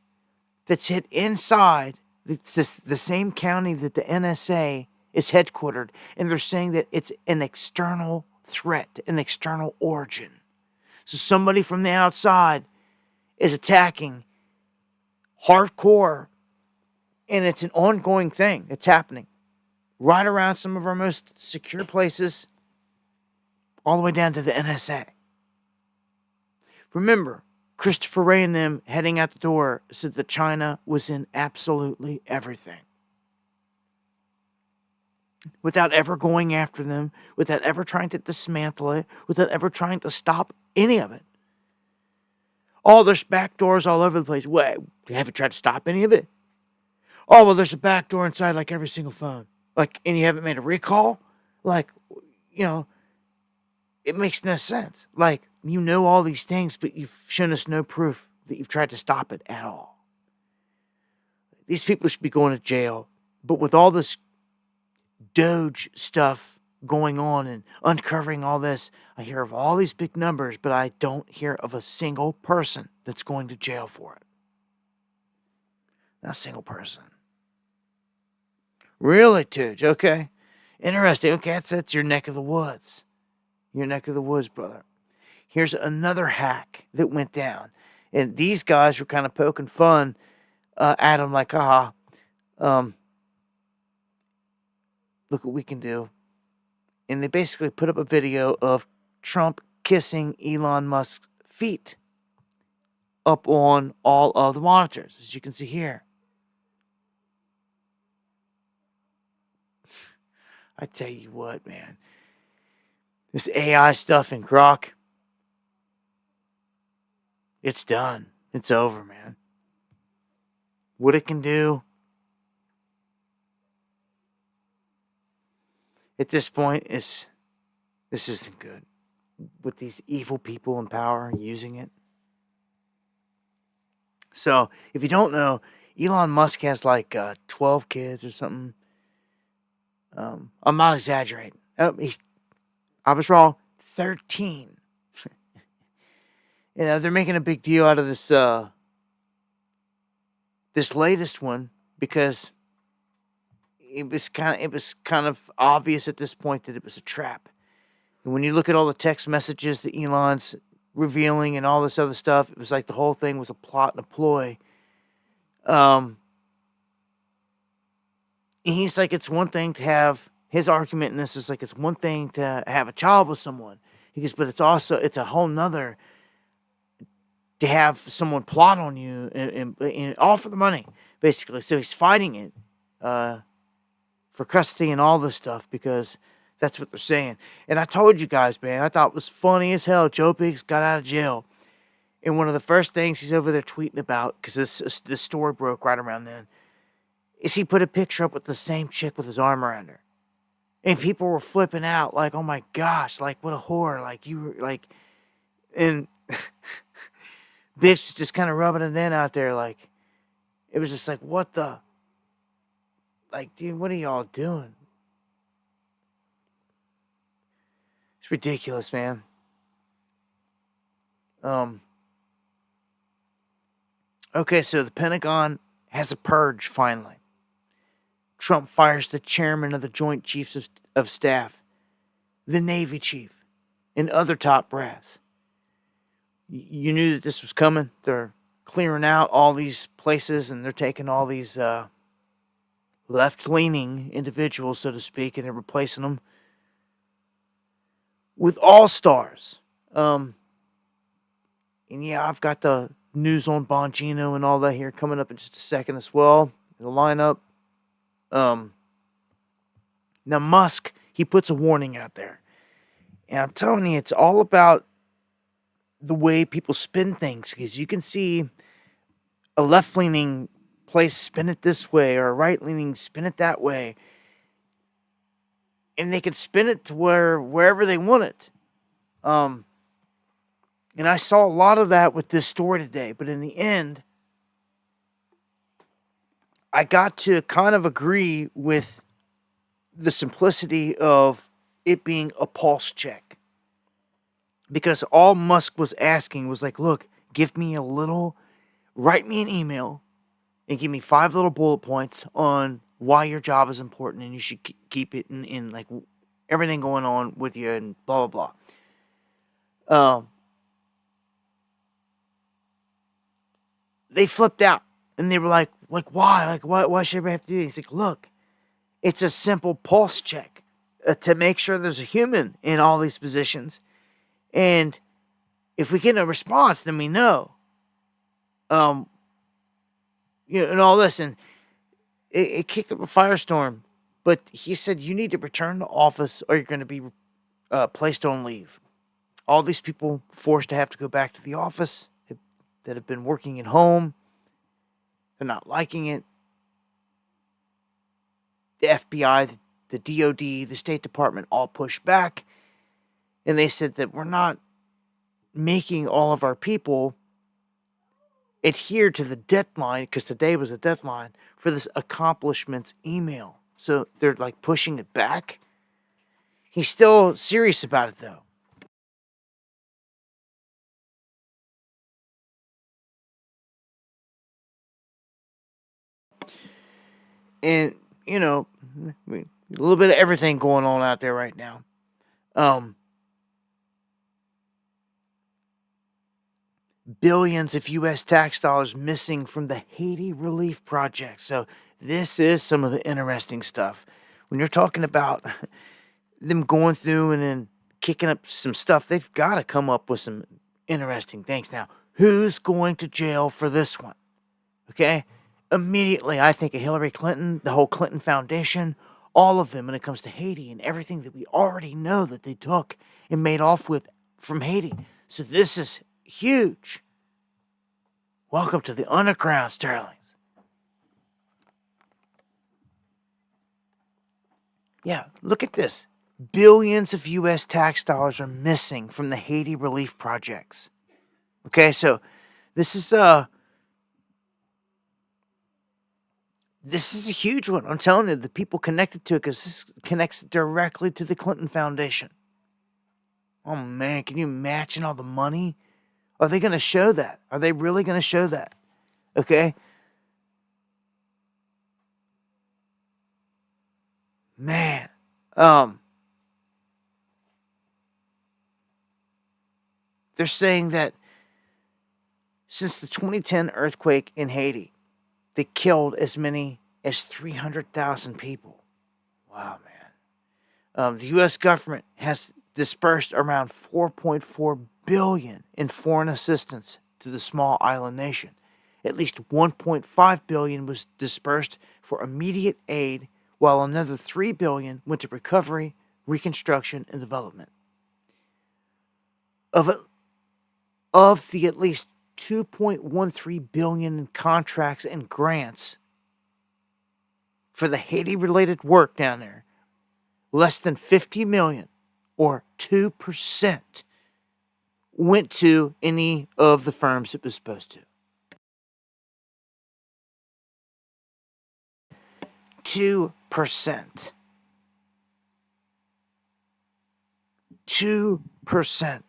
that's hit inside the same county that the NSA is headquartered, and they're saying that it's an external threat, an external origin. So somebody from the outside is attacking hardcore, and it's an ongoing thing. It's happening right around some of our most secure places, all the way down to the NSA. Remember, Christopher Wray and them heading out the door said that China was in absolutely everything. Without ever going after them, without ever trying to dismantle it, without ever trying to stop any of it. Oh, there's back doors all over the place. Wait, you haven't tried to stop any of it? Oh, well, there's a back door inside like every single phone. Like, and you haven't made a recall? Like, you know, it makes no sense. Like, you know all these things, but you've shown us no proof that you've tried to stop it at all. These people should be going to jail. But with all this Doge stuff going on and uncovering all this, I hear of all these big numbers, but I don't hear of a single person that's going to jail for it. Not a single person. Really, Tooge? Okay. Interesting. Okay, that's your neck of the woods. Your neck of the woods, brother. Here's another hack that went down. And these guys were kind of poking fun at him like, look what we can do. And they basically put up a video of Trump kissing Elon Musk's feet up on all of the monitors, as you can see here. I tell you what, man. This AI stuff in Grok, it's done. It's over, man. What it can do at this point is, this isn't good. With these evil people in power using it. So, if you don't know, Elon Musk has like 12 kids or something. I'm not exaggerating. I was wrong. 13. You know, they're making a big deal out of this this latest one because it was kind of obvious at this point that it was a trap. And when you look at all the text messages that Elon's revealing and all this other stuff, it was like the whole thing was a plot and a ploy. And he's like, it's one thing to have, his argument in this is like, it's one thing to have a child with someone. He goes, but it's a whole nother to have someone plot on you and all for the money, basically. So he's fighting it for custody and all this stuff because that's what they're saying. And I told you guys, man, I thought it was funny as hell. Joe Biggs got out of jail. And one of the first things he's over there tweeting about, because this story broke right around then, is he put a picture up with the same chick with his arm around her. And people were flipping out like, oh my gosh, like what a whore. Like you were like, and Biggs was just kind of rubbing it in out there. Like, it was just like, what the, like, dude, what are y'all doing? It's ridiculous, man. Okay, so the Pentagon has a purge finally. Trump fires the chairman of the Joint Chiefs of Staff, the Navy chief, and other top brass. You knew that this was coming. They're clearing out all these places, and they're taking all these left-leaning individuals, so to speak, and they're replacing them with all-stars. And yeah, I've got the news on Bongino and all that here coming up in just a second as well. The lineup. Now Musk, he puts a warning out there. And I'm telling you, it's all about the way people spin things. Because you can see a left-leaning place spin it this way, or a right-leaning spin it that way. And they can spin it to wherever they want it. And I saw a lot of that with this story today. But in the end, I got to kind of agree with the simplicity of it being a pulse check. Because all Musk was asking was like, look, give me write me an email and give me 5 little bullet points on why your job is important and you should keep it in like everything going on with you and blah blah blah. They flipped out and they were like why? Why should everybody have to do this? He's like, look, it's a simple pulse check to make sure there's a human in all these positions, and if we get a response, then we know. And all this, and it kicked up a firestorm. But he said you need to return to office, or you're going to be placed on leave. All these people forced to have to go back to the office that have been working at home. They're not liking it. The FBI, the DOD, the State Department all pushed back. And they said that we're not making all of our people adhere to the deadline, because today was a deadline for this accomplishments email. So they're like pushing it back. He's still serious about it though. And, a little bit of everything going on out there right now. Billions of U.S. tax dollars missing from the Haiti relief project. So this is some of the interesting stuff. When you're talking about them going through and then kicking up some stuff, they've got to come up with some interesting things. Now, who's going to jail for this one? Okay? Immediately, I think of Hillary Clinton, the whole Clinton Foundation, all of them when it comes to Haiti and everything that we already know that they took and made off with from Haiti. So this is huge. Welcome to the underground, Sterlings. Yeah, look at this. Billions of U.S. tax dollars are missing from the Haiti relief projects. Okay, so this is a huge one. I'm telling you, the people connected to it, because this connects directly to the Clinton Foundation. Oh man, can you imagine all the money? Are they going to show that? Are they really going to show that? Okay? Man. They're saying that since the 2010 earthquake in Haiti, they killed as many as 300,000 people. Wow, man. The U.S. government has dispersed around $4.4 billion in foreign assistance to the small island nation. At least $1.5 billion was dispersed for immediate aid, while another $3 billion went to recovery, reconstruction, and development. Of the at least $2.13 billion in contracts and grants for the Haiti-related work down there, less than $50 million, or 2%, went to any of the firms it was supposed to. 2%. 2%.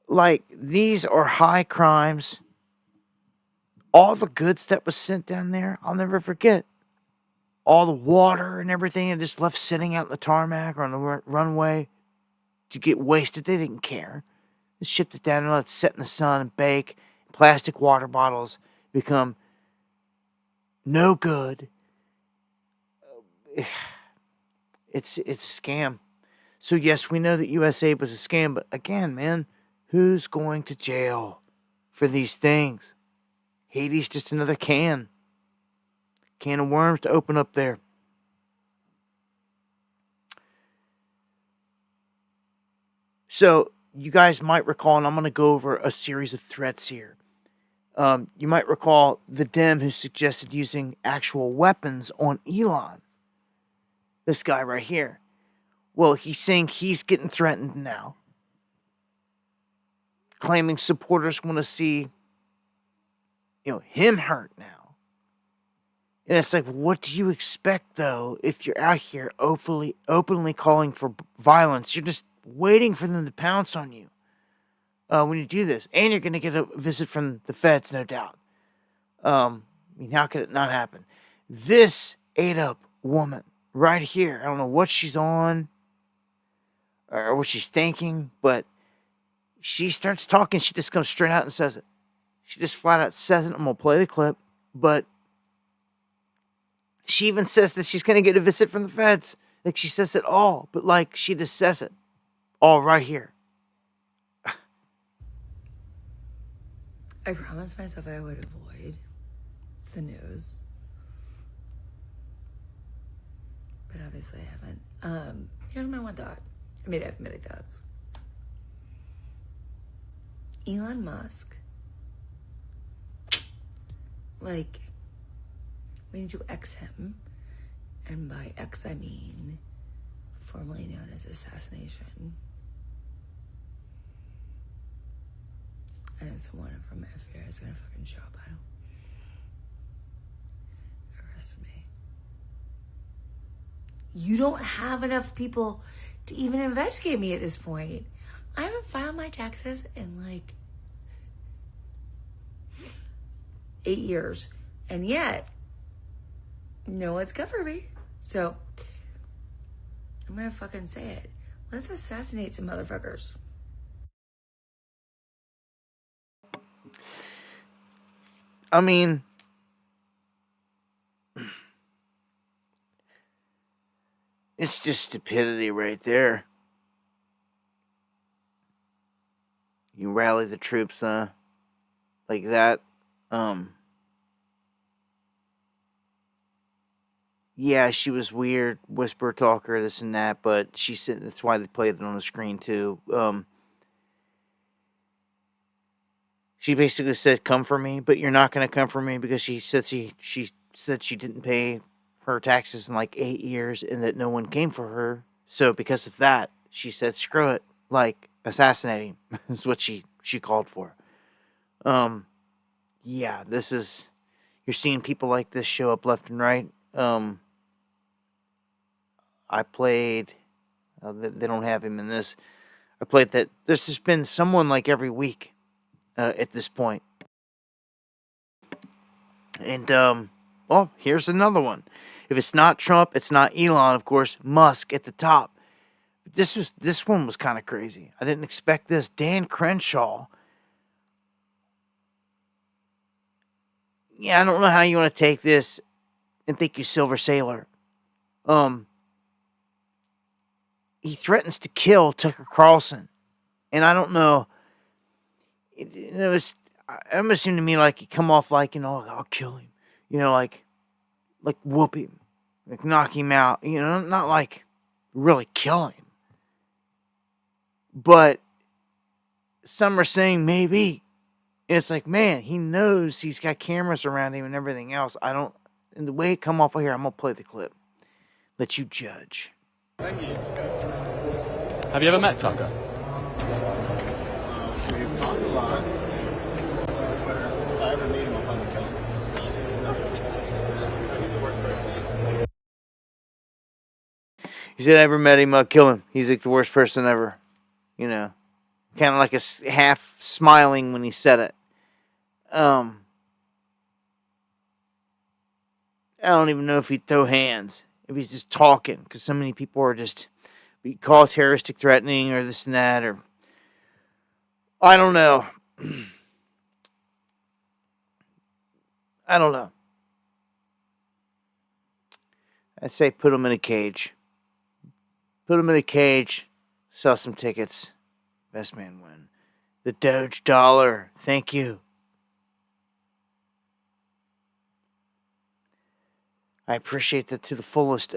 Like, these are high crimes. All the goods that was sent down there, I'll never forget. All the water and everything and just left sitting out in the tarmac or on the runway to get wasted. They didn't care. They shipped it down and let it sit in the sun and bake. Plastic water bottles become no good. It's a scam. So yes, we know that USAID was a scam, but again, man, who's going to jail for these things? Haiti's just another can of worms to open up there. So you guys might recall, and I'm going to go over a series of threats here. You might recall the Dem who suggested using actual weapons on Elon. This guy right here. Well, he's saying he's getting threatened now. Claiming supporters want to see, him hurt now. And it's like, what do you expect, though, if you're out here openly calling for violence? You're just waiting for them to pounce on you when you do this. And you're going to get a visit from the feds, no doubt. How could it not happen? This ate up woman right here. I don't know what she's on or what she's thinking, but she starts talking. She just comes straight out and says it. She just flat out says it. I'm going to play the clip. But she even says that she's going to get a visit from the feds. Like, she says it all, but like, she just says it all right here. I promised myself I would avoid the news. But obviously I haven't. Here's my one thought. I mean, I have many thoughts. Elon Musk, like, we need to X him. And by X, I mean formerly known as assassination. I know someone from FBI is gonna fucking show up. I don't. Arrest me. You don't have enough people to even investigate me at this point. I haven't filed my taxes in like 8 years. And yet, no one's covered me. So, I'm gonna fucking say it. Let's assassinate some motherfuckers. I mean, it's just stupidity right there. You rally the troops, like that. Yeah, she was weird, whisper talker, this and that, but she said that's why they played it on the screen too. She basically said, "Come for me," but you're not going to come for me because she said she said she didn't pay her taxes in like 8 years and that no one came for her. So because of that, she said, "Screw it," like assassinating is what she called for. Yeah, this is, you're seeing people like this show up left and right. I played. They don't have him in this. I played that. There's just been someone like every week. At this point. And, well, here's another one. If it's not Trump, it's not Elon, of course, Musk at the top. This one was kind of crazy. I didn't expect this. Dan Crenshaw. Yeah, I don't know how you want to take this. And thank you, Silver Sailor. He threatens to kill Tucker Carlson. And I don't know. It was, it almost seemed to me like he come off like, I'll kill him. Like whoop him. Like knock him out. Not like really kill him. But some are saying maybe. And it's like, man, he knows he's got cameras around him and everything else. And the way it come off of here, I'm going to play the clip. Let you judge. Thank you. Have you ever met Tucker? We've talked a lot. If I ever meet him, I'll fucking kill him. He's the worst person. He said, I ever met him, I'll kill him. He's like the worst person ever. Kind of like a half smiling when he said it. I don't even know if he'd throw hands. If he's just talking. Because so many people are just be called terroristic threatening or this and that. Or I don't know. I don't know. I'd say put him in a cage. Put him in a cage. Sell some tickets. Best man win. The Doge dollar. Thank you. I appreciate that to the fullest.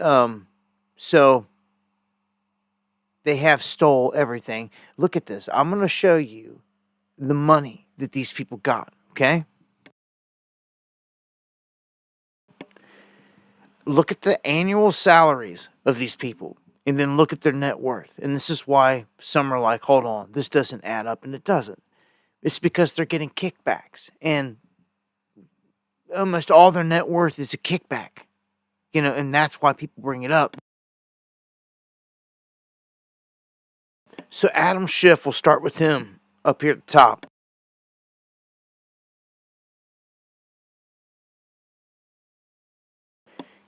So they have stole everything. Look at this. I'm going to show you the money that these people got, okay? Look at the annual salaries of these people and then look at their net worth. And this is why some are like, hold on, this doesn't add up, and it doesn't. It's because they're getting kickbacks, and almost all their net worth is a kickback. And that's why people bring it up. So Adam Schiff, we'll start with him up here at the top.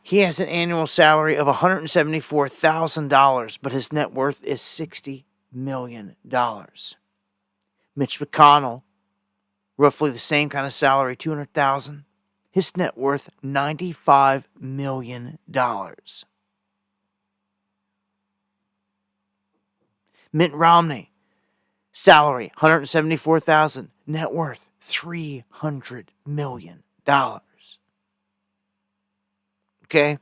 He has an annual salary of $174,000, but his net worth is $60 million. Mitch McConnell, roughly the same kind of salary, $200,000. His net worth, $95 million. Mitt Romney, salary, $174,000. Net worth, $300 million. Okay?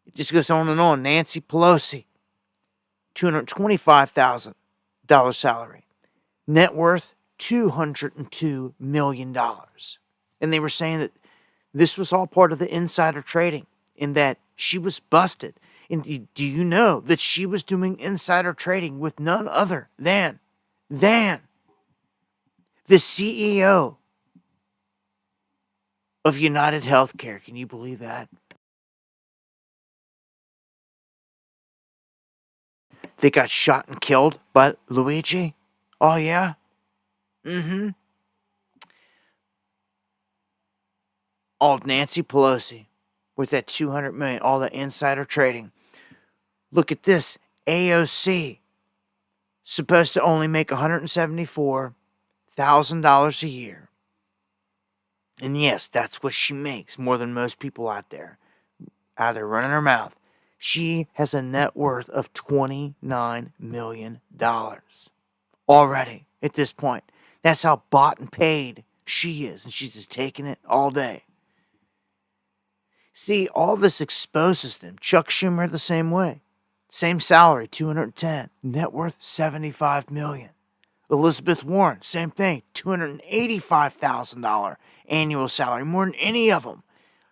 It just goes on and on. Nancy Pelosi, $225,000 salary. Net worth, $202 million. And they were saying that this was all part of the insider trading, in that she was busted. And do you know that she was doing insider trading with none other than the CEO of United Healthcare? Can you believe that? They got shot and killed by Luigi? Oh, yeah? Mm-hmm. All Nancy Pelosi with that $200 million, all that insider trading. Look at this. AOC, supposed to only make $174,000 a year. And yes, that's what she makes, more than most people out there running her mouth. She has a net worth of $29 million already at this point. That's how bought and paid she is, and she's just taking it all day. See, all this exposes them. Chuck Schumer the same way. Same salary, $210. Net worth, $75 million. Elizabeth Warren, same thing, $285,000 annual salary, more than any of them.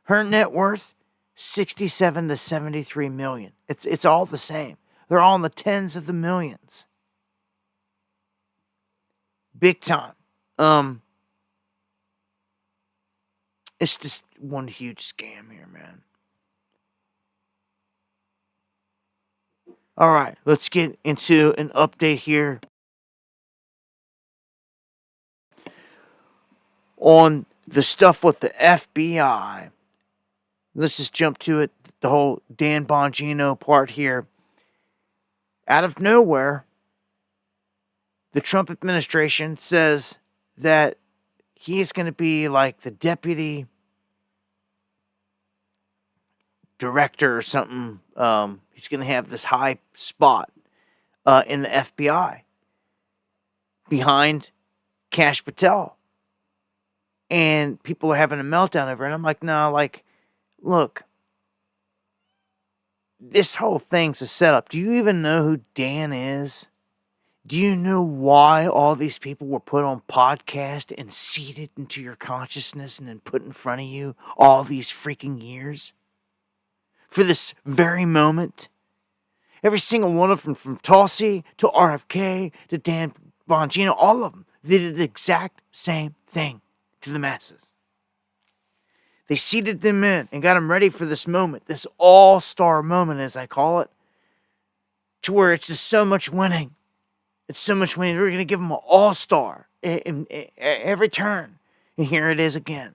Her net worth, $67 to $73 million. It's all the same. They're all in the tens of the millions. Big time. It's just one huge scam here, man. All right, let's get into an update here on the stuff with the FBI. Let's just jump to it, the whole Dan Bongino part here. Out of nowhere, the Trump administration says that he is going to be like the deputy director or something. He's going to have this high spot in the FBI behind Kash Patel. And people are having a meltdown over it. And I'm like, no, look, this whole thing's a setup. Do you even know who Dan is? Do you know why all these people were put on podcast and seeded into your consciousness and then put in front of you all these freaking years? For this very moment? Every single one of them, from Tulsi to RFK to Dan Bongino, all of them, they did the exact same thing to the masses. They seeded them in and got them ready for this moment, this all-star moment, as I call it, to where it's just so much winning. It's so much winning. We're going to give them an all-star in every turn. And here it is again.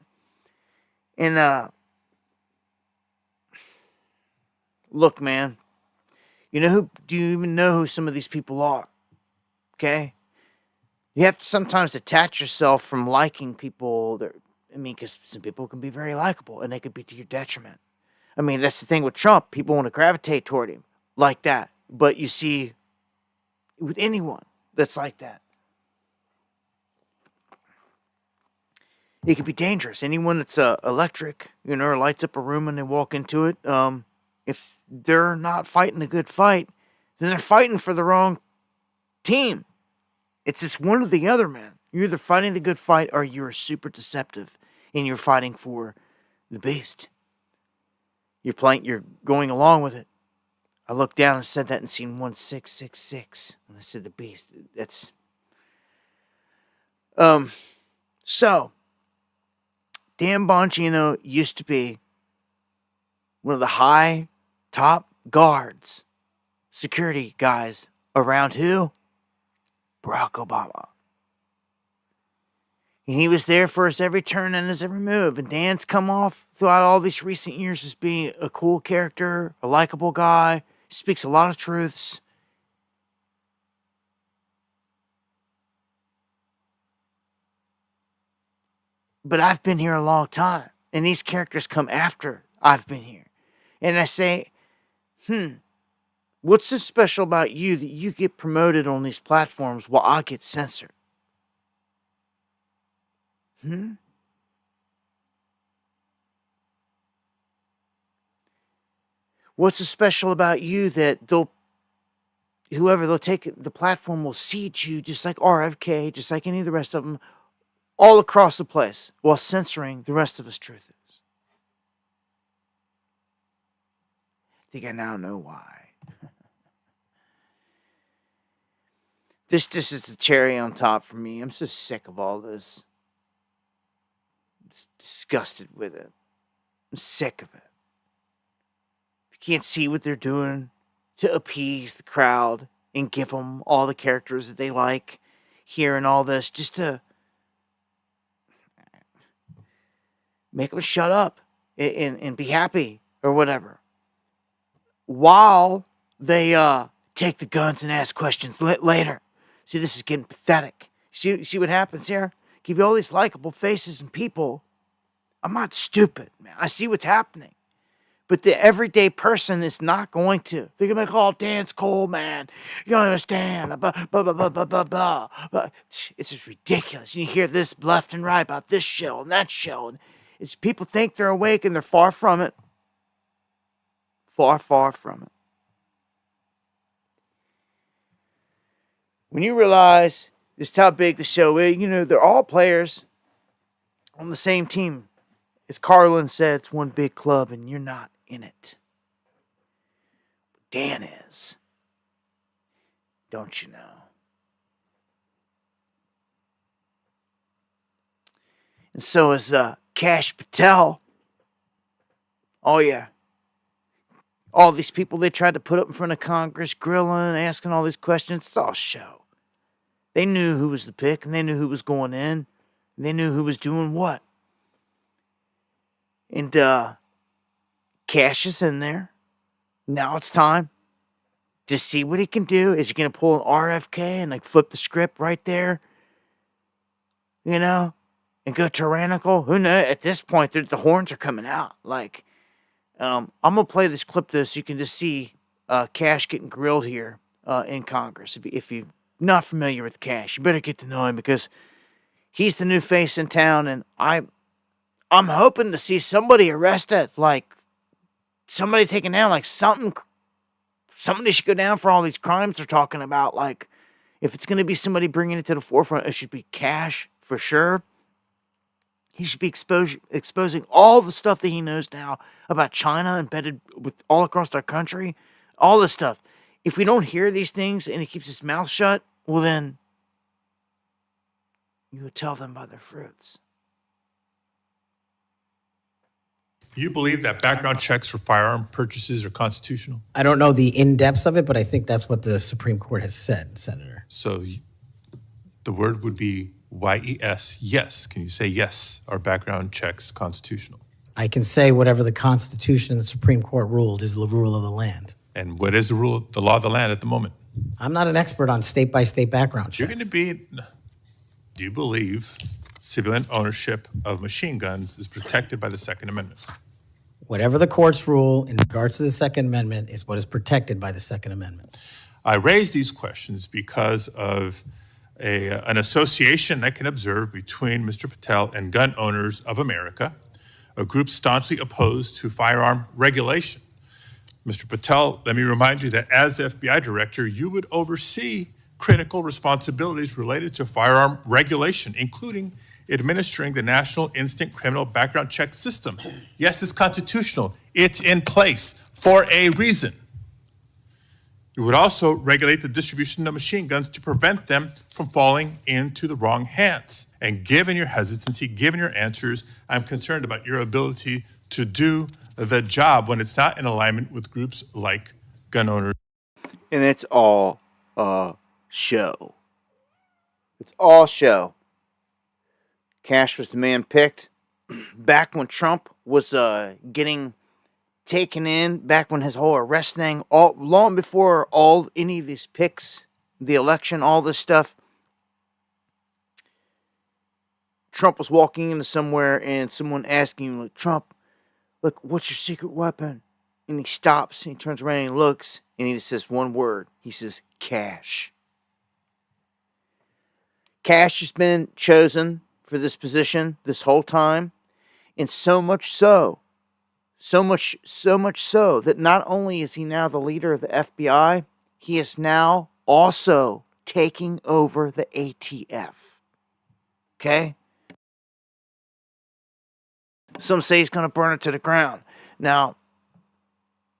And, look, man, do you even know who some of these people are? Okay? You have to sometimes detach yourself from liking people. Because some people can be very likable, and they could be to your detriment. I mean, that's the thing with Trump. People want to gravitate toward him like that. But you see, with anyone that's like that, it could be dangerous. Anyone that's electric, or lights up a room and they walk into it, if they're not fighting a good fight, then they're fighting for the wrong team. It's just one or the other, man. You're either fighting the good fight or you're super deceptive and you're fighting for the beast. You're going along with it. I looked down and said that in scene 1666 when I said the beast. That's so Dan Bongino used to be one of the high top guards, security guys around who? Barack Obama. And he was there for his every turn and his every move. And Dan's come off throughout all these recent years as being a cool character, a likable guy, speaks a lot of truths. But I've been here a long time, and these characters come after I've been here. And I say, what's so special about you that you get promoted on these platforms while I get censored? What's so special about you that they'll take the platform will seed you just like RFK, just like any of the rest of them, all across the place while censoring the rest of us truthers? I think I now know why. This just is the cherry on top for me. I'm so sick of all this. I'm just disgusted with it. I'm sick of it. You can't see what they're doing to appease the crowd and give them all the characters that they like here and all this, just to make them shut up and be happy or whatever, while they take the guns and ask questions later. See, this is getting pathetic. See what happens here? Give you all these likable faces and people. I'm not stupid, man. I see what's happening. But the everyday person is not going to. They're going to be like, oh, Dan's cool, man. You don't understand. Blah, blah, blah, blah, blah, blah, blah. But it's just ridiculous. You hear this left and right about this show and that show. And it's people think they're awake and they're far from it. Far, far from it. When you realize just how big the show is, they're all players on the same team. As Carlin said, it's one big club and you're not in it. Dan is. Don't you know? And so is Cash Patel. Oh, yeah. All these people they tried to put up in front of Congress, grilling, asking all these questions. It's all show. They knew who was the pick, and they knew who was going in, and they knew who was doing what. And Cash is in there. Now it's time to see what he can do. Is he going to pull an RFK and flip the script right there? And go tyrannical? Who knows? At this point, the horns are coming out. I'm going to play this clip though so you can just see Cash getting grilled here in Congress. If you're not familiar with Cash, you better get to know him because he's the new face in town, and I'm hoping to see somebody arrested, somebody taken down, somebody should go down for all these crimes they're talking about. If it's going to be somebody bringing it to the forefront, it should be Cash for sure. He should be exposing all the stuff that he knows now about China embedded with all across our country, all this stuff. If we don't hear these things and he keeps his mouth shut, well then, you would tell them by their fruits. You believe that background checks for firearm purchases are constitutional? I don't know the in-depths of it, but I think that's what the Supreme Court has said, Senator. So the word would be YES, yes. Can you say yes? Are background checks constitutional? I can say whatever the Constitution and the Supreme Court ruled is the rule of the land. And what is the law of the land at the moment? I'm not an expert on state-by-state background checks. You're going to be, do you believe civilian ownership of machine guns is protected by the Second Amendment? Whatever the courts rule in regards to the Second Amendment is what is protected by the Second Amendment. I raise these questions because of an association I can observe between Mr. Patel and Gun Owners of America, a group staunchly opposed to firearm regulation. Mr. Patel, let me remind you that as FBI director, you would oversee critical responsibilities related to firearm regulation, including administering the National Instant Criminal Background Check System. Yes, it's constitutional. It's in place for a reason. You would also regulate the distribution of machine guns to prevent them from falling into the wrong hands. And given your hesitancy, given your answers, I'm concerned about your ability to do the job when it's not in alignment with groups like Gun Owners. And it's all show. It's all show. Cash was the man picked. back when Trump was getting taken in, back when his whole arrest thing, all long before all any of these picks, the election, all this stuff, Trump was walking into somewhere and someone asking him, like, Trump, look, what's your secret weapon? And he stops and he turns around and he looks and he just says one word. He says, cash. Cash has been chosen for this position this whole time. And so much so that not only is he now the leader of the FBI, he is now also taking over the ATF. Okay? Some say he's going to burn it to the ground. Now,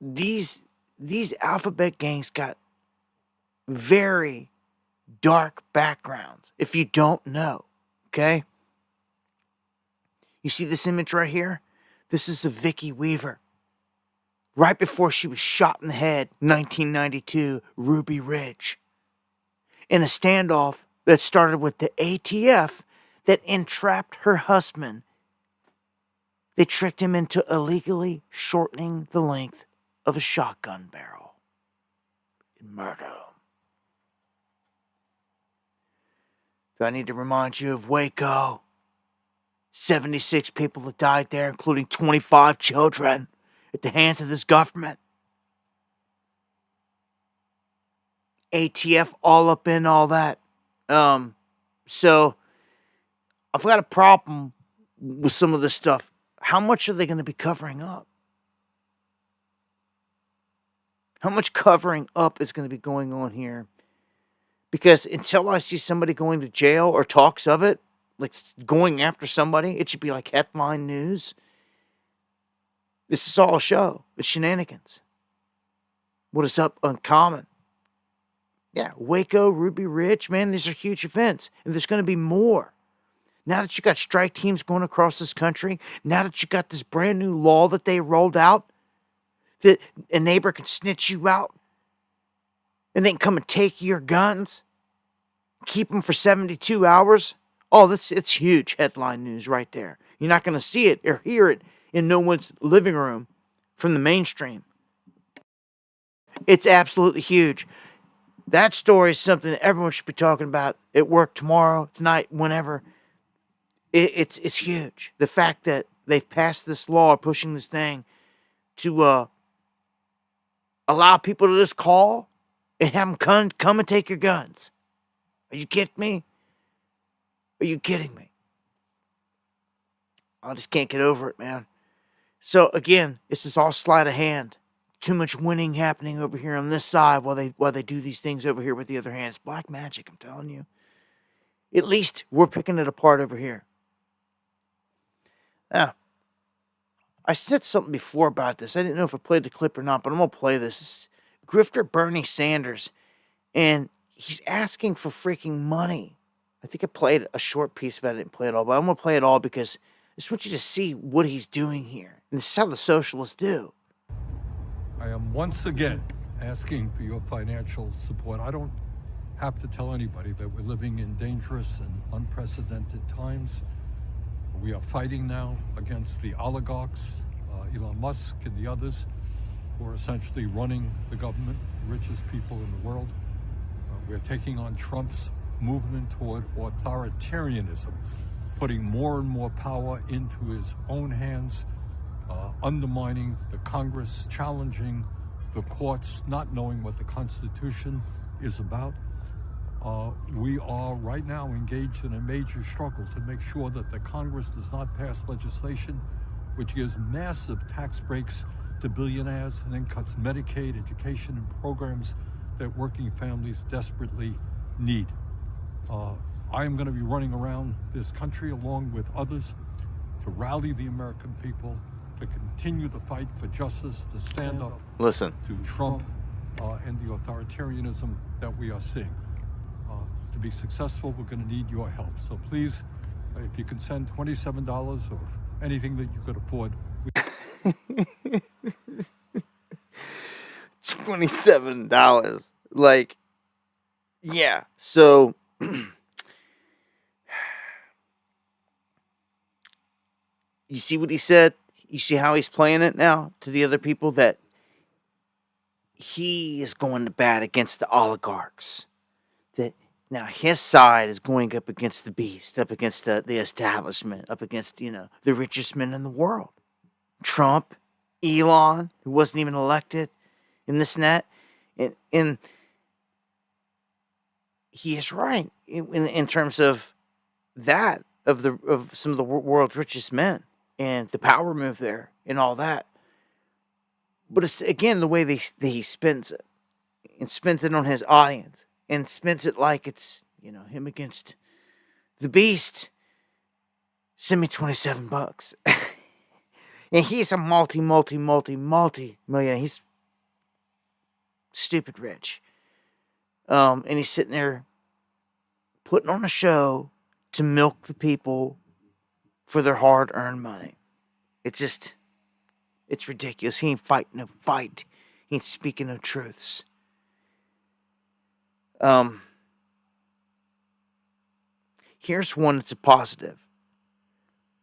these alphabet gangs got very dark backgrounds, if you don't know, okay? You see this image right here? This is of Vicky Weaver. Right before she was shot in the head, 1992, Ruby Ridge. In a standoff that started with the ATF that entrapped her husband. They tricked him into illegally shortening the length of a shotgun barrel and murder him. Do I need to remind you of Waco? 76 people that died there, including 25 children, at the hands of this government. ATF all up in all that. So I've got a problem with some of this stuff. How much are they going to be covering up? How much covering up is going to be going on here? Because until I see somebody going to jail or talks of it, like going after somebody, it should be like headline news. This is all a show. It's shenanigans. What is up? Uncommon. Yeah, Waco, Ruby Ridge, man, these are huge events. And there's going to be more. Now that you got strike teams going across this country, now that you got this brand new law that they rolled out, that a neighbor can snitch you out and then come and take your guns, keep them for 72 hours. Oh, it's huge headline news right there. You're not going to see it or hear it in no one's living room from the mainstream. It's absolutely huge. That story is something that everyone should be talking about at work tomorrow, tonight, whenever. It's huge. The fact that they've passed this law, pushing this thing to allow people to just call and have them come and take your guns. Are you kidding me? Are you kidding me? I just can't get over it, man. So again, this is all sleight of hand. Too much winning happening over here on this side while they do these things over here with the other hand. It's black magic, I'm telling you. At least we're picking it apart over here. Now, I said something before about this. I didn't know if I played the clip or not, but I'm going to play this. This is Grifter Bernie Sanders, and he's asking for freaking money. I think I played a short piece of it. I didn't play it all, but I'm going to play it all because I just want you to see what he's doing here. And this is how the socialists do. I am once again asking for your financial support. I don't have to tell anybody that we're living in dangerous and unprecedented times. We are fighting now against the oligarchs, Elon Musk and the others, who are essentially running the government, the richest people in the world. We're taking on Trump's movement toward authoritarianism, putting more and more power into his own hands, undermining the Congress, challenging the courts, not knowing what the Constitution is about. We are right now engaged in a major struggle to make sure that the Congress does not pass legislation which gives massive tax breaks to billionaires and then cuts Medicaid, education, and programs that working families desperately need. I am going to be running around this country along with others to rally the American people, to continue the fight for justice, to stand up to Trump and the authoritarianism that we are seeing. To be successful, we're going to need your help. So please, if you can send $27 or anything that you could afford. $27. Like, yeah. So, You see what he said? You see how he's playing it now to the other people, that he is going to bat against the oligarchs. That now his side is going up against the beast, up against the establishment, up against, the richest men in the world. Trump, Elon, who wasn't even elected, and this and that. And he is right in terms of that, of some of the world's richest men and the power move there and all that. But it's, again, the way that he spins it, and spins it on his audience, and spins it like it's, him against the beast. Send me $27. And he's a multi-millionaire. He's stupid rich. And he's sitting there putting on a show to milk the people for their hard-earned money. It's ridiculous. He ain't fighting no fight. He ain't speaking no truths. Here's one that's a positive.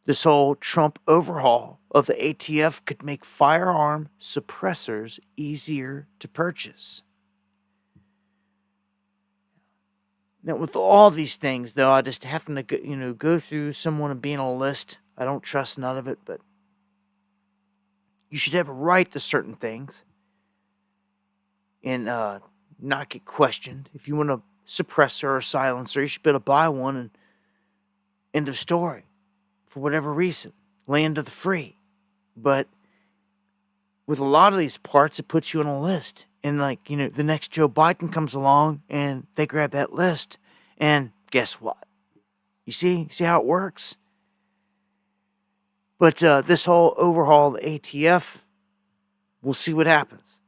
This whole Trump overhaul of the ATF could make firearm suppressors easier to purchase. Now, with all these things, though, I just happen to go through someone and being on a list. I don't trust none of it, but you should have a right to certain things and not get questioned. If you want a suppressor or a silencer, you should be able to buy one, and end of story. For whatever reason, land of the free. But with a lot of these parts, it puts you on a list. And the next Joe Biden comes along and they grab that list. And guess what? You see how it works? But this whole overhaul of the ATF, we'll see what happens.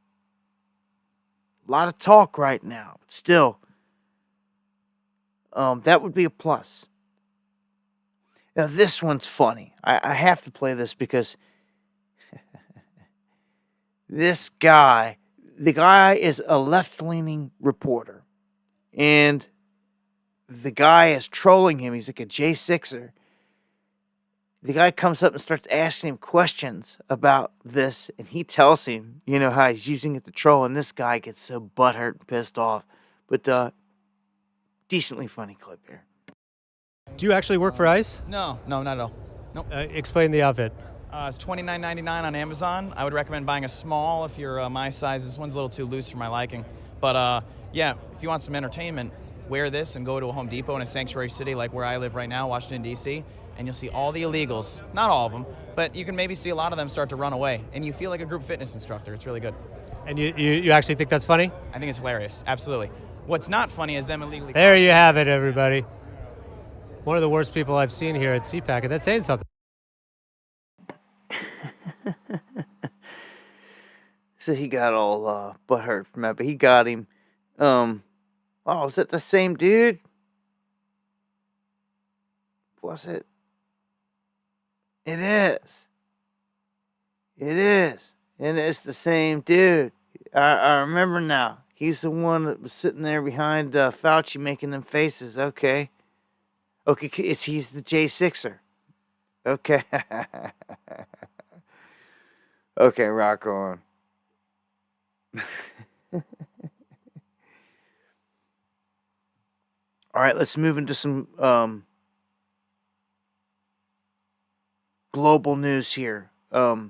A lot of talk right now, but still, that would be a plus. Now, this one's funny. I have to play this because this guy, the guy is a left-leaning reporter. And the guy is trolling him. He's like a J6er. The guy comes up and starts asking him questions about this. And he tells him, how he's using it to troll. And this guy gets so butthurt and pissed off. But decently funny clip here. Do you actually work for ICE? No, not at all. Nope. Explain the outfit. It's $29.99 on Amazon. I would recommend buying a small if you're my size. This one's a little too loose for my liking. But yeah, if you want some entertainment, wear this and go to a Home Depot in a sanctuary city like where I live right now, Washington, D.C., and you'll see all the illegals. Not all of them, but you can maybe see a lot of them start to run away. And you feel like a group fitness instructor. It's really good. And you actually think that's funny? I think it's hilarious. Absolutely. What's not funny is them illegally... There you have it, everybody. One of the worst people I've seen here at CPAC, and that's saying something. So he got all butthurt from that, but he got him. Oh, is that the same dude? Was it? It is. It is. And it's the same dude. I remember now. He's the one that was sitting there behind Fauci making them faces. Okay. Okay, he's the J6er. Okay. Okay, rock on. All right, let's move into some global news here. A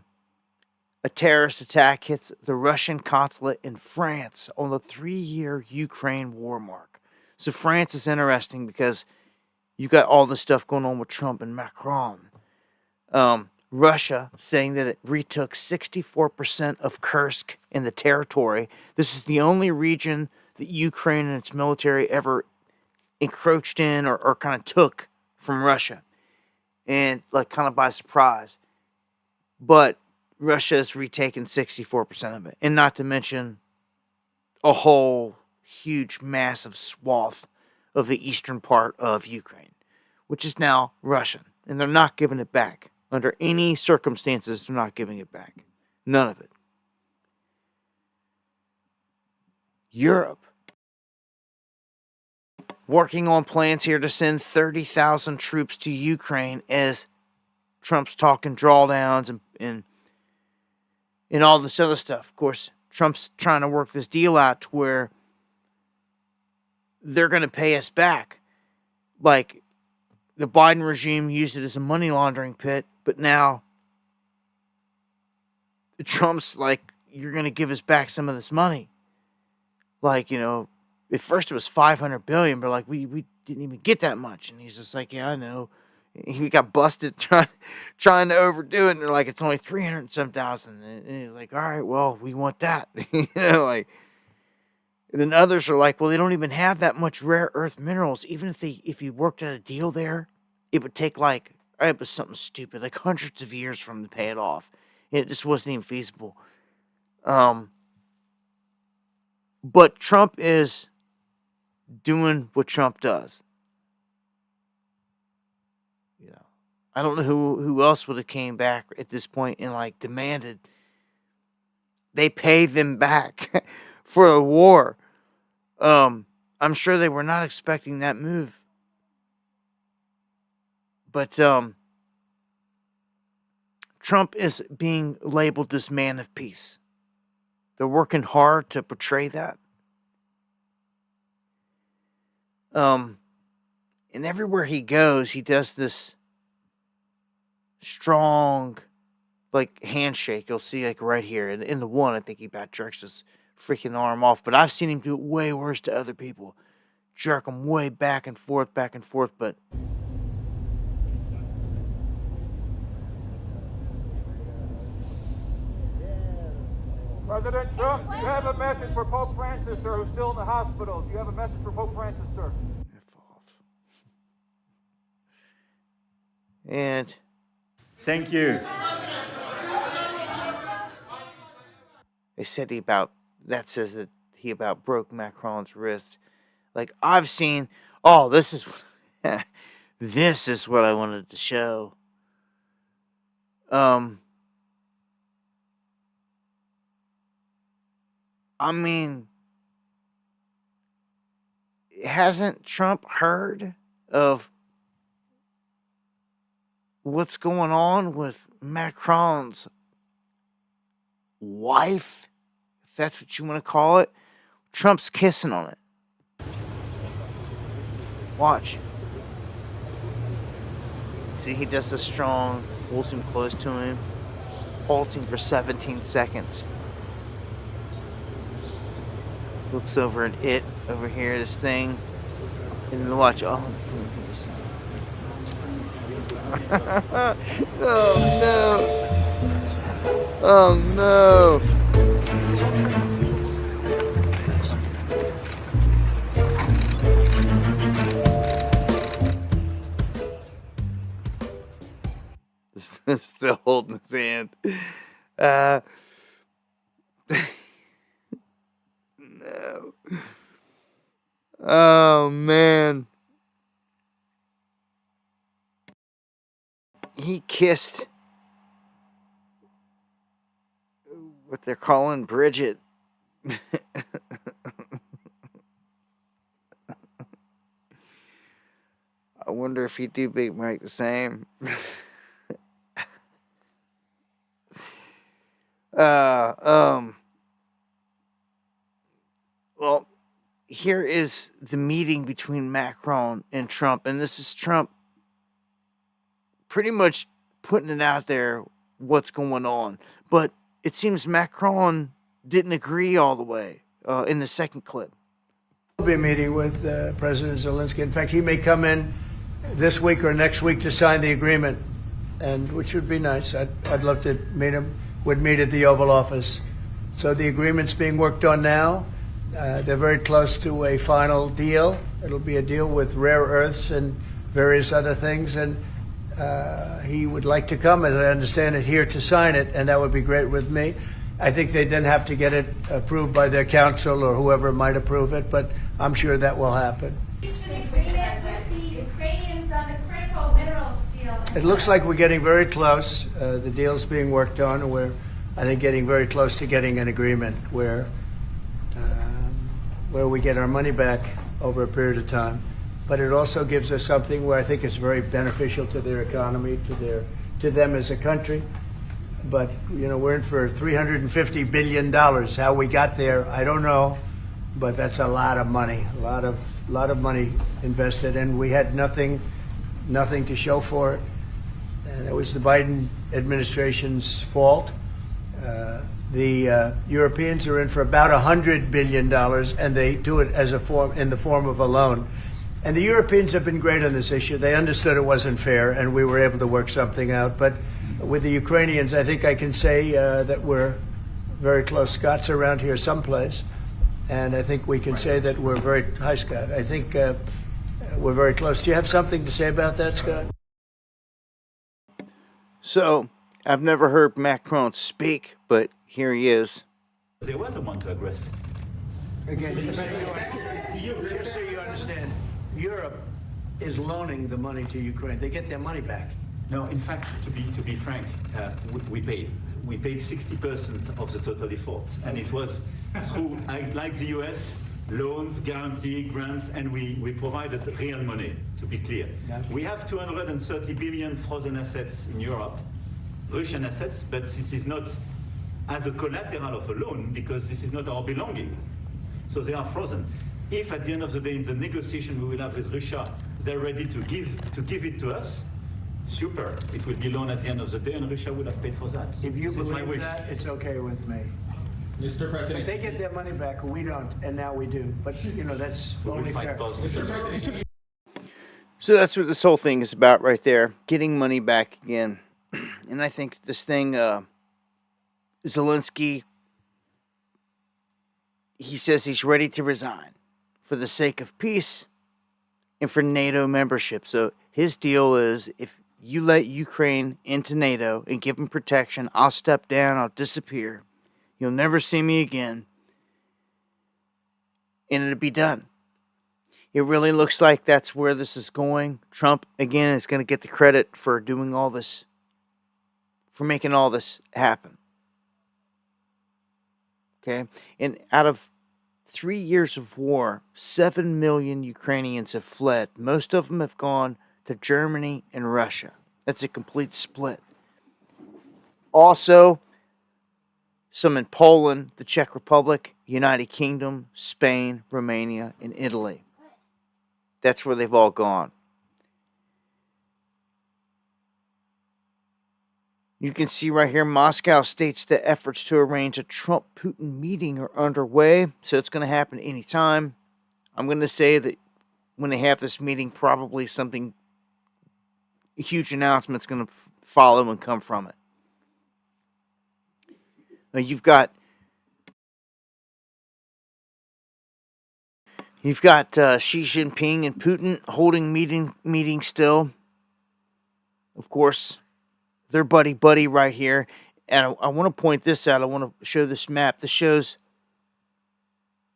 terrorist attack hits the Russian consulate in France on the 3-year Ukraine war mark. So France is interesting because you got all this stuff going on with Trump and Macron. Russia saying that it retook 64% of Kursk in the territory. This is the only region that Ukraine and its military ever encroached in or kind of took from Russia. And kind of by surprise. But Russia has retaken 64% of it. And not to mention a whole huge, massive swath of the eastern part of Ukraine, which is now Russian. And they're not giving it back. Under any circumstances, they're not giving it back. None of it. Europe. Working on plans here to send 30,000 troops to Ukraine as Trump's talking drawdowns and all this other stuff. Of course, Trump's trying to work this deal out to where they're going to pay us back. Like, the Biden regime used it as a money laundering pit, but now Trump's like, you're going to give us back some of this money. Like, you know, at first it was $500 billion, but like, we didn't even get that much. And he's just like, yeah, I know. He got busted trying to overdo it. And they're like, it's only 300 and some thousand. And he's like, all right, well, we want that. You know, like, and then others are like, well, they don't even have that much rare earth minerals. Even if you worked out a deal there, it would take like, it was something stupid, like hundreds of years for them to pay it off. It just wasn't even feasible. But Trump is doing what Trump does. You know, I don't know who else would have came back at this point and like demanded they pay them back for a war. I'm sure they were not expecting that move. But Trump is being labeled this man of peace. They're working hard to portray that. And everywhere he goes, he does this strong, like, handshake. You'll see, like, right here. In the one, I think he about jerks his freaking arm off. But I've seen him do it way worse to other people. Jerk them way back and forth, but... President Trump, do you have a message for Pope Francis, sir, who's still in the hospital? Do you have a message for Pope Francis, sir? And thank you. They said says that he about broke Macron's wrist. Like, I've seen, this is what I wanted to show. I mean, hasn't Trump heard of what's going on with Macron's wife, if that's what you want to call it? Trump's kissing on it. Watch. See, he does a strong, pulls him close to him, halting for 17 seconds. Looks over at it, over here, this thing, and then watch. Oh no! Oh no! Still holding his hand. No. Oh man. He kissed what they're calling Bridget. I wonder if he'd do Big Mike the same. Well, here is the meeting between Macron and Trump, and this is Trump pretty much putting it out there what's going on. But it seems Macron didn't agree all the way in the second clip. We'll be meeting with President Zelensky. In fact, he may come in this week or next week to sign the agreement, and which would be nice. I'd love to meet him. Would meet at the Oval Office. So the agreement's being worked on now. They're very close to a final deal. It'll be a deal with rare earths and various other things, and he would like to come, as I understand it, here to sign it, and that would be great with me. I think they then have to get it approved by their council or whoever might approve it, but I'm sure that will happen. It looks like we're getting very close. The deal's being worked on, and we're, I think, getting very close to getting an agreement where we get our money back over a period of time. But it also gives us something where I think it's very beneficial to their economy, to to them as a country. But, we're in for $350 billion. How we got there, I don't know. But that's a lot of money, a lot of money invested. And we had nothing to show for it. And it was the Biden administration's fault. The Europeans are in for about $100 billion, and they do it in the form of a loan. And the Europeans have been great on this issue. They understood it wasn't fair, and we were able to work something out. But with the Ukrainians, I think I can say that we're very close. Scott's around here someplace, and I think we can say that we're very, hi Scott, I think we're very close. Do you have something to say about that, Scott? So, I've never heard Macron speak, but here he is. There was a one to aggress. Again, just so you understand, Europe is loaning the money to Ukraine. They get their money back. No, in fact, to be frank, we paid 60% of the total effort, and it was through, like the US, loans, guarantee, grants, and we provided real money. To be clear, we have 230 billion frozen assets in Europe, Russian assets, but this is not as a collateral of a loan because this is not our belonging. So they are frozen. If at the end of the day in the negotiation we will have with Russia, they're ready to give it to us, super. It will be loan at the end of the day and Russia will have paid for that. If you believe that, it's okay with me. Mr. President. But they get their money back, we don't, and now we do. But, that's only fair. So that's what this whole thing is about right there. Getting money back again. And I think this thing, Zelensky, he says he's ready to resign for the sake of peace and for NATO membership. So his deal is, if you let Ukraine into NATO and give them protection, I'll step down, I'll disappear. You'll never see me again. And it'll be done. It really looks like that's where this is going. Trump, again, is going to get the credit for doing all this, for making all this happen. Okay? And out of 3 years of war, 7 million Ukrainians have fled. Most of them have gone to Germany and Russia. That's a complete split. Also, some in Poland, the Czech Republic, United Kingdom, Spain, Romania, and Italy. That's where they've all gone. You can see right here, Moscow states that efforts to arrange a Trump-Putin meeting are underway, so it's going to happen anytime. I'm going to say that when they have this meeting, probably something, a huge announcement's going to follow and come from it. Now you've got Xi Jinping and Putin holding meeting still. Of course, they're buddy right here. And I want to point this out. I want to show this map. This shows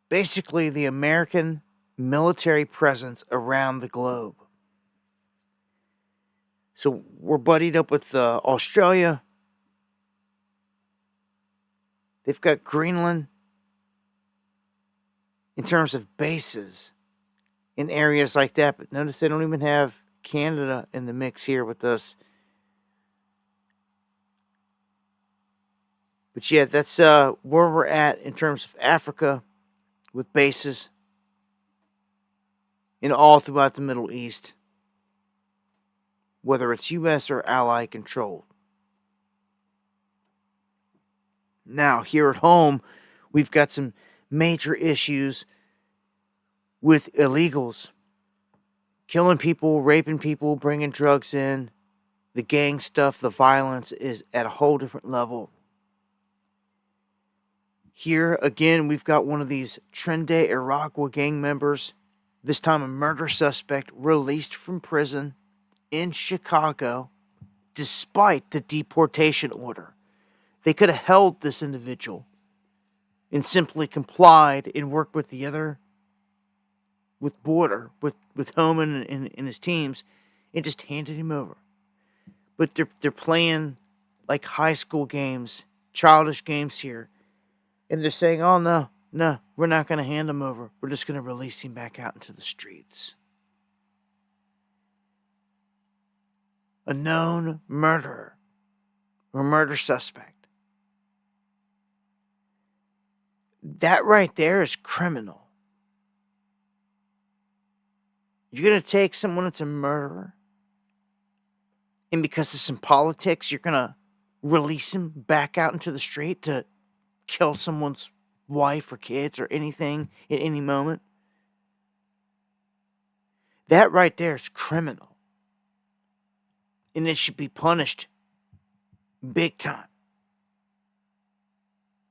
basically the American military presence around the globe. So we're buddied up with Australia. They've got Greenland in terms of bases in areas like that. But notice they don't even have Canada in the mix here with us. But yeah, that's where we're at in terms of Africa with bases in all throughout the Middle East, whether it's U.S. or ally controlled. Now, here at home, we've got some major issues with illegals. Killing people, raping people, bringing drugs in. The gang stuff, the violence is at a whole different level. Here, again, we've got one of these Trinidad Aragua gang members, this time a murder suspect, released from prison in Chicago despite the deportation order. They could have held this individual and simply complied and worked with the other, with Border, with Homan and his teams, and just handed him over. But they're playing like high school games, childish games here. And they're saying, oh, no, we're not going to hand him over. We're just going to release him back out into the streets. A known murderer or a murder suspect. That right there is criminal. You're going to take someone that's a murderer, and because of some politics, you're going to release him back out into the street to kill someone's wife or kids or anything at any moment. That right there is criminal. And it should be punished big time.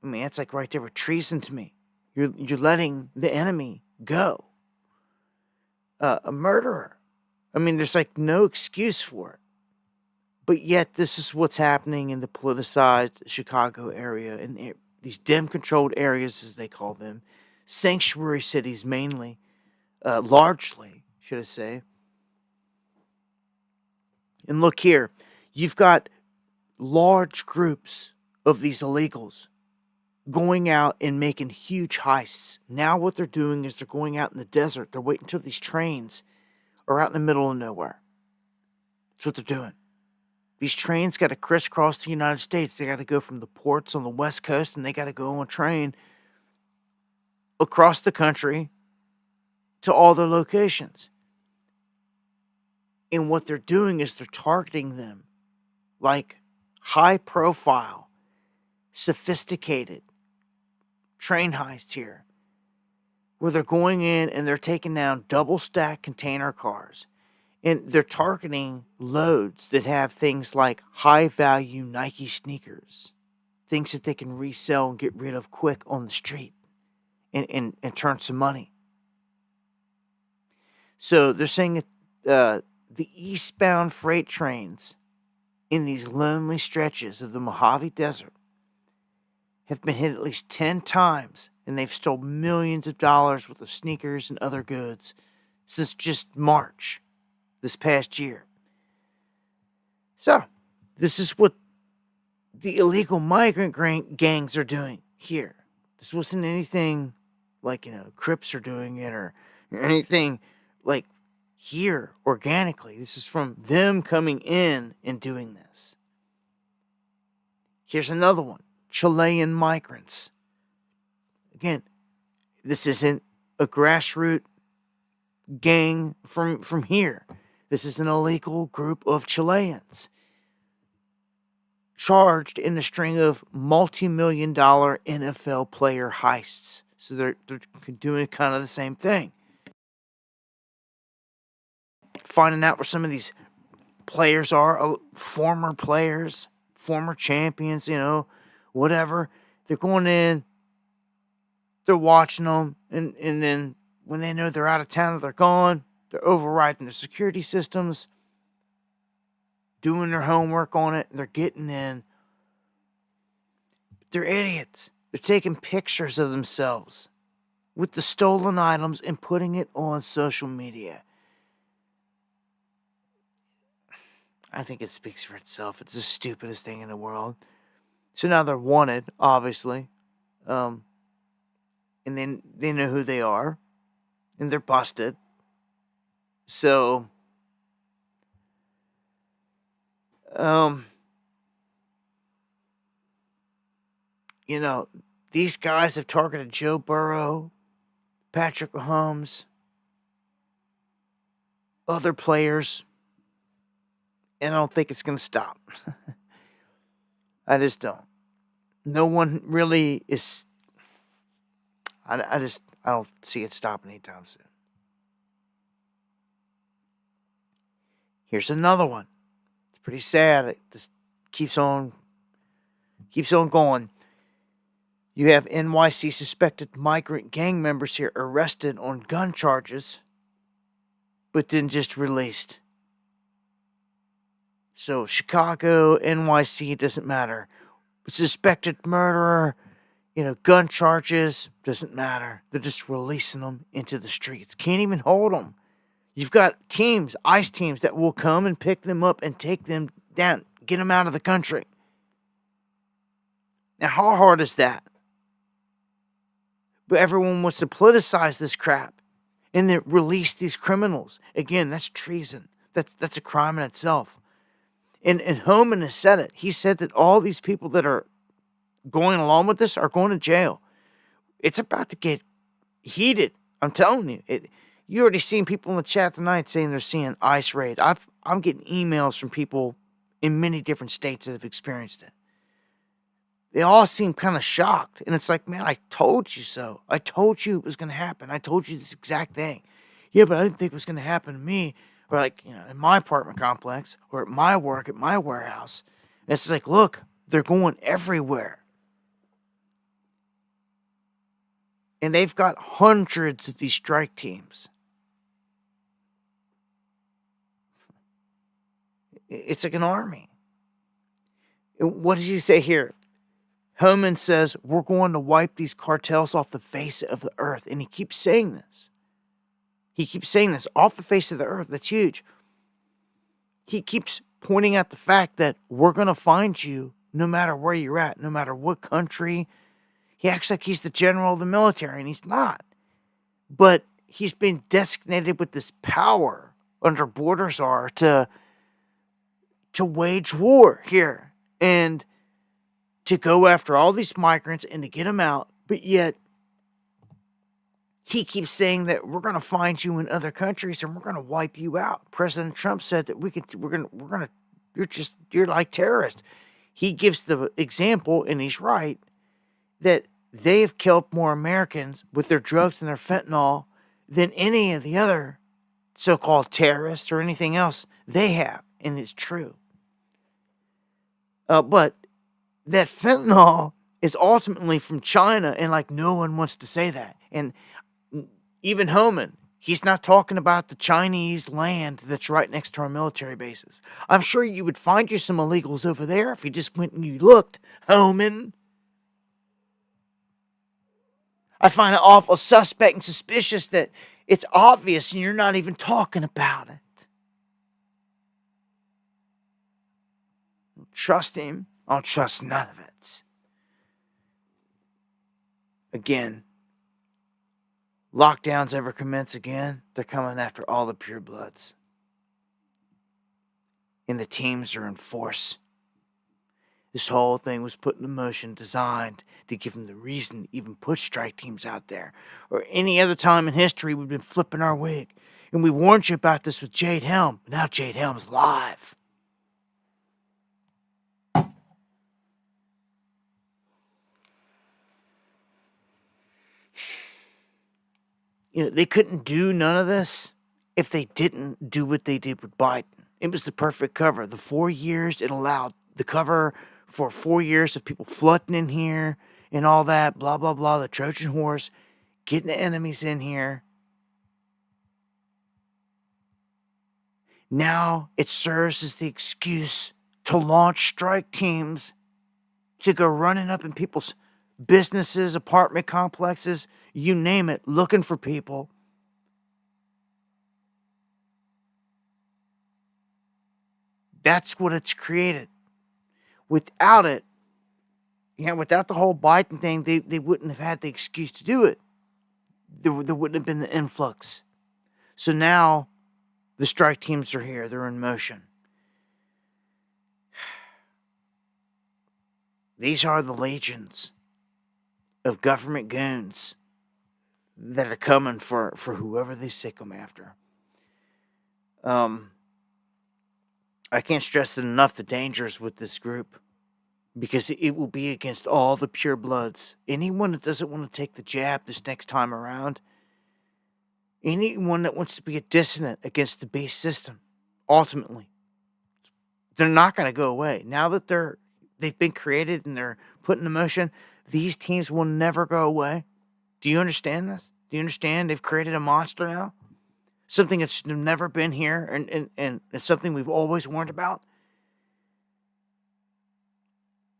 I mean, that's like right there with treason to me. You're letting the enemy go. A murderer. I mean, there's like no excuse for it. But yet, this is what's happening in the politicized Chicago area, in these Dem-controlled areas, as they call them, sanctuary cities mainly, largely, should I say. And look here, you've got large groups of these illegals going out and making huge heists. Now what they're doing is they're going out in the desert. They're waiting until these trains are out in the middle of nowhere. That's what they're doing. These trains got to crisscross the United States. They got to go from the ports on the West Coast, and they got to go on a train across the country to all their locations. And what they're doing is they're targeting them like high-profile, sophisticated train heists here, where they're going in and they're taking down double-stack container cars. And they're targeting loads that have things like high-value Nike sneakers, things that they can resell and get rid of quick on the street and turn some money. So they're saying that the eastbound freight trains in these lonely stretches of the Mojave Desert have been hit at least 10 times, and they've stolen millions of dollars worth of sneakers and other goods since just March this past year. So, this is what the illegal migrant gangs are doing here. This wasn't anything like, Crips are doing it or anything like here organically. This is from them coming in and doing this. Here's another one. Chilean migrants. Again, this isn't a grassroots gang from here. This is an illegal group of Chileans charged in a string of multi-million-dollar NFL player heists. So they're doing kind of the same thing. Finding out where some of these players are, former players, former champions, whatever. They're going in, they're watching them, and then when they know they're out of town or they're gone, they're overriding the security systems, doing their homework on it, and they're getting in. They're idiots. They're taking pictures of themselves with the stolen items and putting it on social media. I think it speaks for itself. It's the stupidest thing in the world. So now they're wanted, obviously. And then they know who they are. And they're busted. So, these guys have targeted Joe Burrow, Patrick Mahomes, other players, and I don't think it's going to stop. I just don't. No one really is. I don't see it stopping anytime soon. Here's another one. It's pretty sad. It just keeps on going. You have NYC suspected migrant gang members here arrested on gun charges, but then just released. So Chicago, NYC, doesn't matter. Suspected murderer, gun charges, doesn't matter. They're just releasing them into the streets. Can't even hold them. You've got teams, ICE teams, that will come and pick them up and take them down, get them out of the country. Now, how hard is that? But everyone wants to politicize this crap and then release these criminals. Again, that's treason. That's a crime in itself. And Homan has said it. He said that all these people that are going along with this are going to jail. It's about to get heated. I'm telling you. You already seen people in the chat tonight saying they're seeing ICE raids. I'm getting emails from people in many different states that have experienced it. They all seem kind of shocked. And it's like, man, I told you so. I told you it was going to happen. I told you this exact thing. Yeah, but I didn't think it was going to happen to me. Or like, in my apartment complex or at my work, at my warehouse. And it's like, look, they're going everywhere. And they've got hundreds of these strike teams. It's like an army. What does he say here? Homan says, we're going to wipe these cartels off the face of the earth. And he keeps saying this. He keeps saying this, off the face of the earth. That's huge. He keeps pointing out the fact that we're going to find you no matter where you're at, no matter what country. He acts like he's the general of the military, and he's not. But he's been designated with this power under border czar to wage war here and to go after all these migrants and to get them out. But yet he keeps saying that we're going to find you in other countries and we're going to wipe you out. President Trump said that you're like terrorists. He gives the example, and he's right, that they've killed more Americans with their drugs and their fentanyl than any of the other so-called terrorists or anything else they have. And it's true. But that fentanyl is ultimately from China, and like no one wants to say that. And even Homan, he's not talking about the Chinese land that's right next to our military bases. I'm sure you would find you some illegals over there if you just went and you looked, Homan. I find it awful suspect and suspicious that it's obvious and you're not even talking about it. Trust him. I'll trust none of it. Again, lockdowns ever commence again, they're coming after all the purebloods. And the teams are in force. This whole thing was put into motion, designed to give them the reason to even put strike teams out there. Or any other time in history, we've been flipping our wig. And we warned you about this with Jade Helm. But now Jade Helm's live. They couldn't do none of this if they didn't do what they did with Biden. It was the perfect cover. The 4 years, it allowed the cover for 4 years of people flooding in here and all that, blah, blah, blah, the Trojan horse, getting the enemies in here. Now it serves as the excuse to launch strike teams to go running up in people's businesses, apartment complexes, you name it, looking for people. That's what it's created. Without it, without the whole Biden thing, they wouldn't have had the excuse to do it. There wouldn't have been the influx. So now the strike teams are here. They're in motion. These are the legions of government goons that are coming for whoever they sick them after. I can't stress it enough, the dangers with this group, because it will be against all the purebloods. Anyone that doesn't want to take the jab this next time around, anyone that wants to be a dissident against the base system, ultimately, they're not going to go away. Now that they've been created and they're put into motion, these teams will never go away. Do you understand this? Do you understand they've created a monster now? Something that's never been here, and it's something we've always warned about.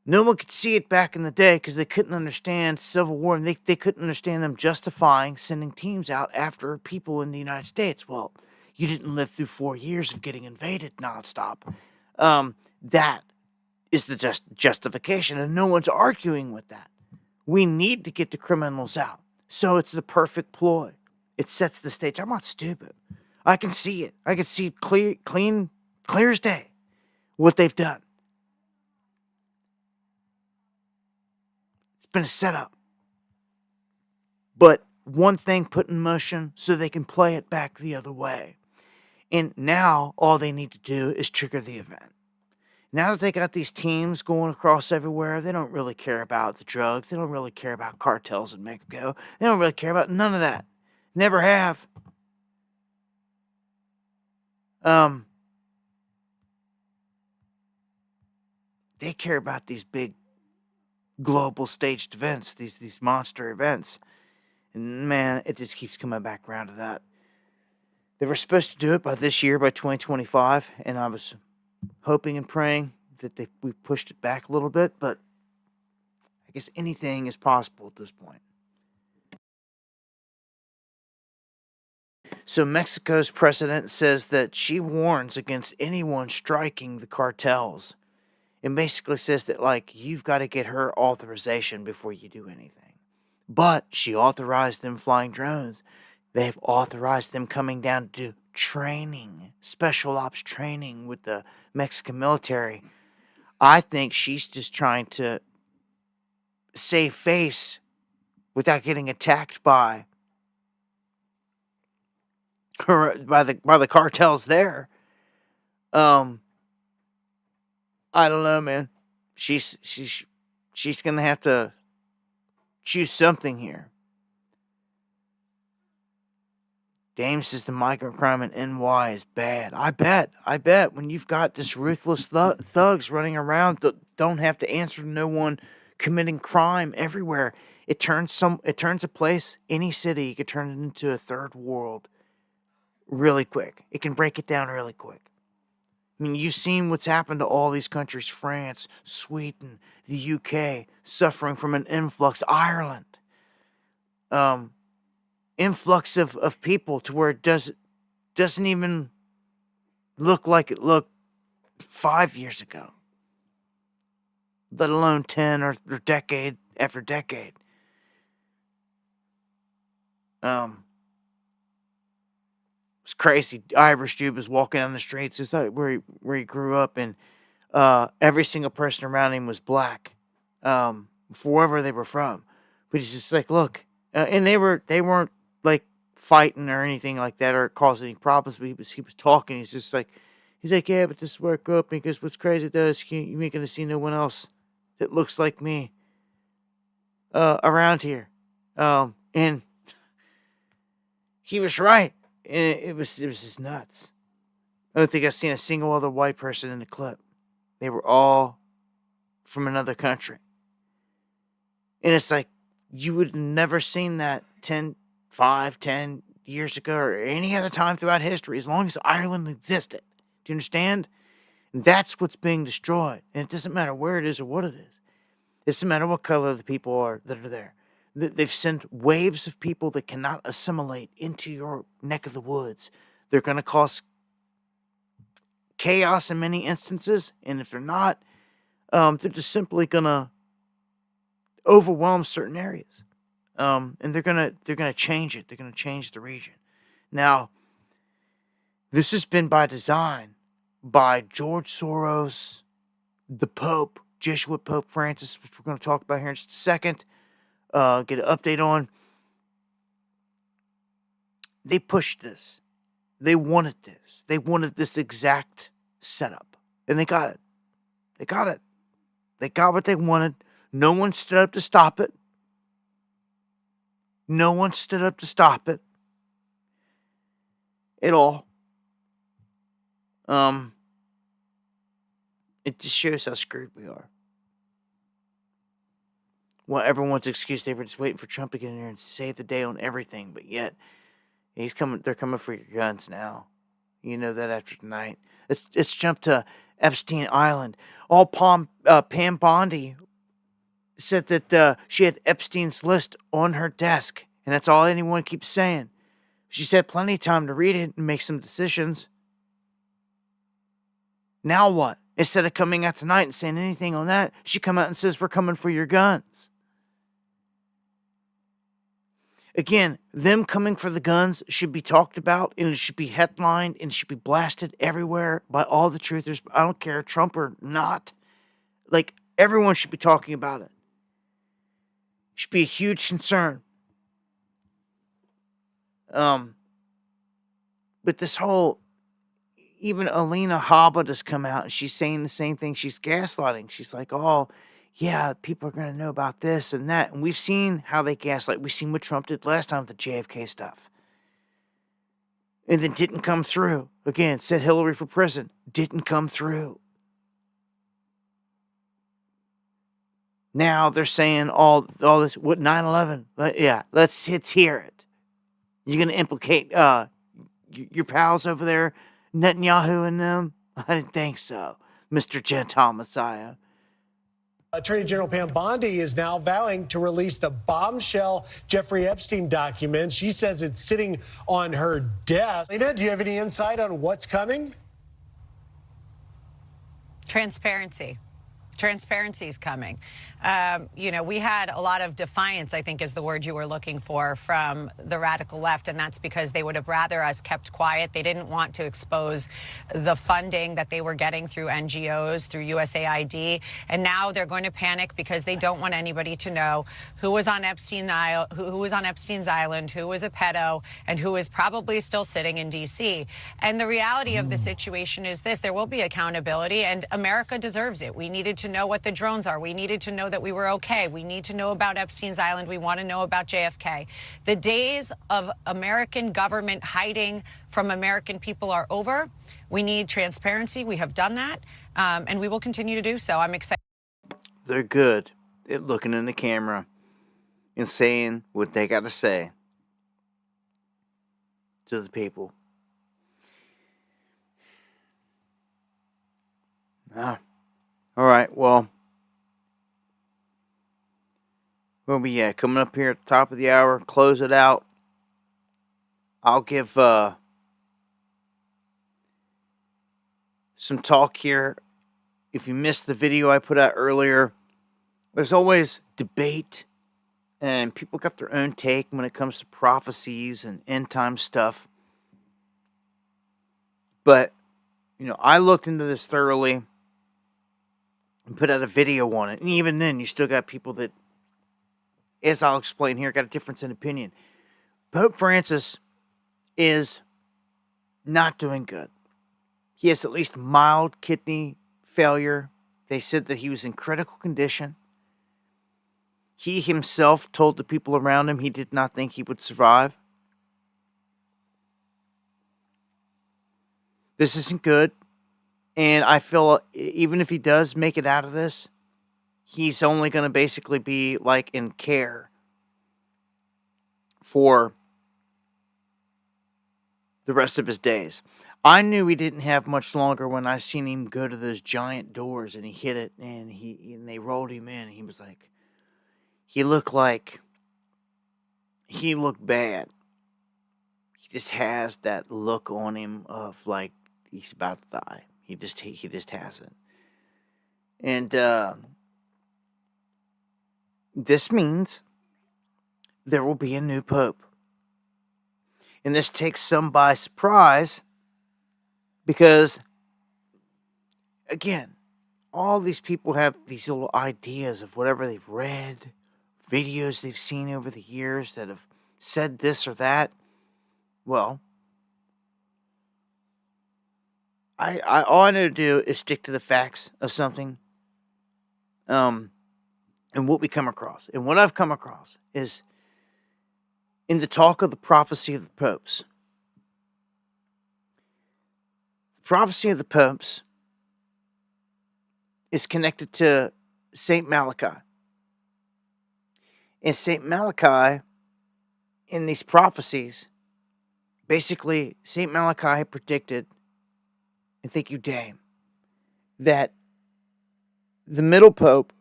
No one could see it back in the day because they couldn't understand Civil War, and they couldn't understand them justifying sending teams out after people in the United States. Well, you didn't live through 4 years of getting invaded nonstop. That is the justification, and no one's arguing with that. We need to get the criminals out. So it's the perfect ploy. It sets the stage. I'm not stupid. I can see it. I can see clear as day what they've done. It's been a setup. But one thing put in motion so they can play it back the other way. And now all they need to do is trigger the event. Now that they got these teams going across everywhere, they don't really care about the drugs. They don't really care about cartels in Mexico. They don't really care about none of that. Never have. They care about these big global staged events, these monster events. And man, it just keeps coming back around to that. They were supposed to do it by this year, by 2025, and I was hoping and praying that we pushed it back a little bit, but I guess anything is possible at this point. So Mexico's president says that she warns against anyone striking the cartels. It basically says that, like, you've got to get her authorization before you do anything. But she authorized them flying drones. They've authorized them coming down to do training, special ops training with the Mexican military. I think she's just trying to save face without getting attacked by the cartels there. I don't know, man. She's gonna have to choose something here. Dame says the microcrime in NY is bad. I bet when you've got this ruthless thugs running around that don't have to answer to no one, committing crime everywhere, it turns a place, any city, you could turn it into a third world really quick. It can break it down really quick. I mean, you've seen what's happened to all these countries, France, Sweden, the UK, suffering from an influx, Ireland. Influx of people to where it doesn't even look like it looked 5 years ago, let alone 10 or decade after decade. It's crazy. Irish dude was walking down the streets. It's like where he grew up, and every single person around him was black, from wherever they were from. But he's just like, look, and they weren't like fighting or anything like that or causing any problems. But he was talking. He's like, yeah, but this is where I grew up. Because what's crazy is you ain't gonna see no one else that looks like me around here. And he was right. And it was just nuts. I don't think I've seen a single other white person in the clip. They were all from another country. And it's like, you would have never seen that 10 years ago or any other time throughout history, as long as Ireland existed. Do you understand? And that's what's being destroyed. And it doesn't matter where it is or what it is. It doesn't matter what color the people are that are there. They've sent waves of people that cannot assimilate into your neck of the woods. They're going to cause chaos in many instances, and if they're not, they're just simply going to overwhelm certain areas. And they're going to change it. They're going to change the region. Now, this has been by design by George Soros, the Pope, Jesuit Pope Francis, which we're going to talk about here in just a second. Get an update on. They pushed this. They wanted this. They wanted this exact setup. And they got it. They got it. They got what they wanted. No one stood up to stop it. No one stood up to stop it. At all. It just shows how screwed we are. Well, everyone's excuse, they were just waiting for Trump to get in there and save the day on everything, but yet they're coming for your guns now. You know that after tonight. Let's jump to Epstein Island. Pam Bondi said that she had Epstein's list on her desk, and that's all anyone keeps saying. She's had plenty of time to read it and make some decisions. Now what? Instead of coming out tonight and saying anything on that, she come out and says, we're coming for your guns. Again, them coming for the guns should be talked about, and it should be headlined, and it should be blasted everywhere by all the truthers. I don't care, Trump or not. Like, everyone should be talking about it. It should be a huge concern. But this whole, even Alina Habba has come out and she's saying the same thing. She's gaslighting. She's like, oh, yeah, people are going to know about this and that. And we've seen how they gaslight. We've seen what Trump did last time with the JFK stuff. And then didn't come through. Again, said Hillary for president. Didn't come through. Now they're saying all this, what, 9/11? Yeah, let's hear it. You're going to implicate your pals over there, Netanyahu and them? I didn't think so, Mr. Gentile Messiah. Attorney General Pam Bondi is now vowing to release the bombshell Jeffrey Epstein documents. She says it's sitting on her desk. Lena, do you have any insight on what's coming? Transparency. Transparency is coming. We had a lot of defiance, I think is the word you were looking for, from the radical left, and that's because they would have rather us kept quiet. They didn't want to expose the funding that they were getting through NGOs, through USAID, and now they're going to panic because they don't want anybody to know who was on Epstein's Island, who was a pedo, and who is probably still sitting in D.C. And the reality of the situation is this: there will be accountability, and America deserves it. We needed to know what the drones are. We needed to know that we were okay. We need to know about Epstein's Island. We want to know about JFK. The days of American government hiding from American people are over. We need transparency. We have done that, and we will continue to do so. I'm excited. They're good at looking in the camera and saying what they got to say to the people. All right, well, where we at? Coming up here at the top of the hour, close it out. I'll give some talk here. If you missed the video I put out earlier, there's always debate, and people got their own take when it comes to prophecies and end time stuff. But, I looked into this thoroughly and put out a video on it. And even then, you still got people that, as I'll explain here, got a difference in opinion. Pope Francis is not doing good. He has at least mild kidney failure. They said that he was in critical condition. He himself told the people around him he did not think he would survive. This isn't good. And I feel even if he does make it out of this, he's only going to basically be like in care for the rest of his days. I knew he didn't have much longer when I seen him go to those giant doors and he hit it and they rolled him in. He was like, he looked bad. He just has that look on him of like he's about to die. He just has it. And this means there will be a new pope. And this takes some by surprise because, again, all these people have these little ideas of whatever they've read, videos they've seen over the years that have said this or that. Well, all I know to do is stick to the facts of something, and what we come across. And what I've come across is in the talk of the prophecy of the popes. The prophecy of the popes is connected to Saint Malachi. And Saint Malachi, in these prophecies, basically Saint Malachi predicted, and thank you, Dame, that the middle pope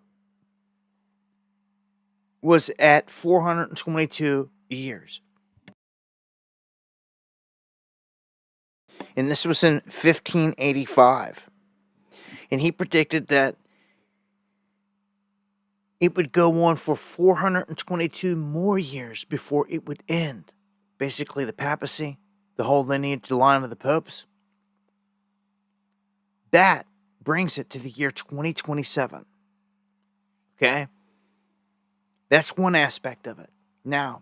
was at 422 years. And this was in 1585. And he predicted that it would go on for 422 more years before it would end. Basically, the papacy, the whole lineage, the line of the popes. That brings it to the year 2027. Okay? That's one aspect of it. Now,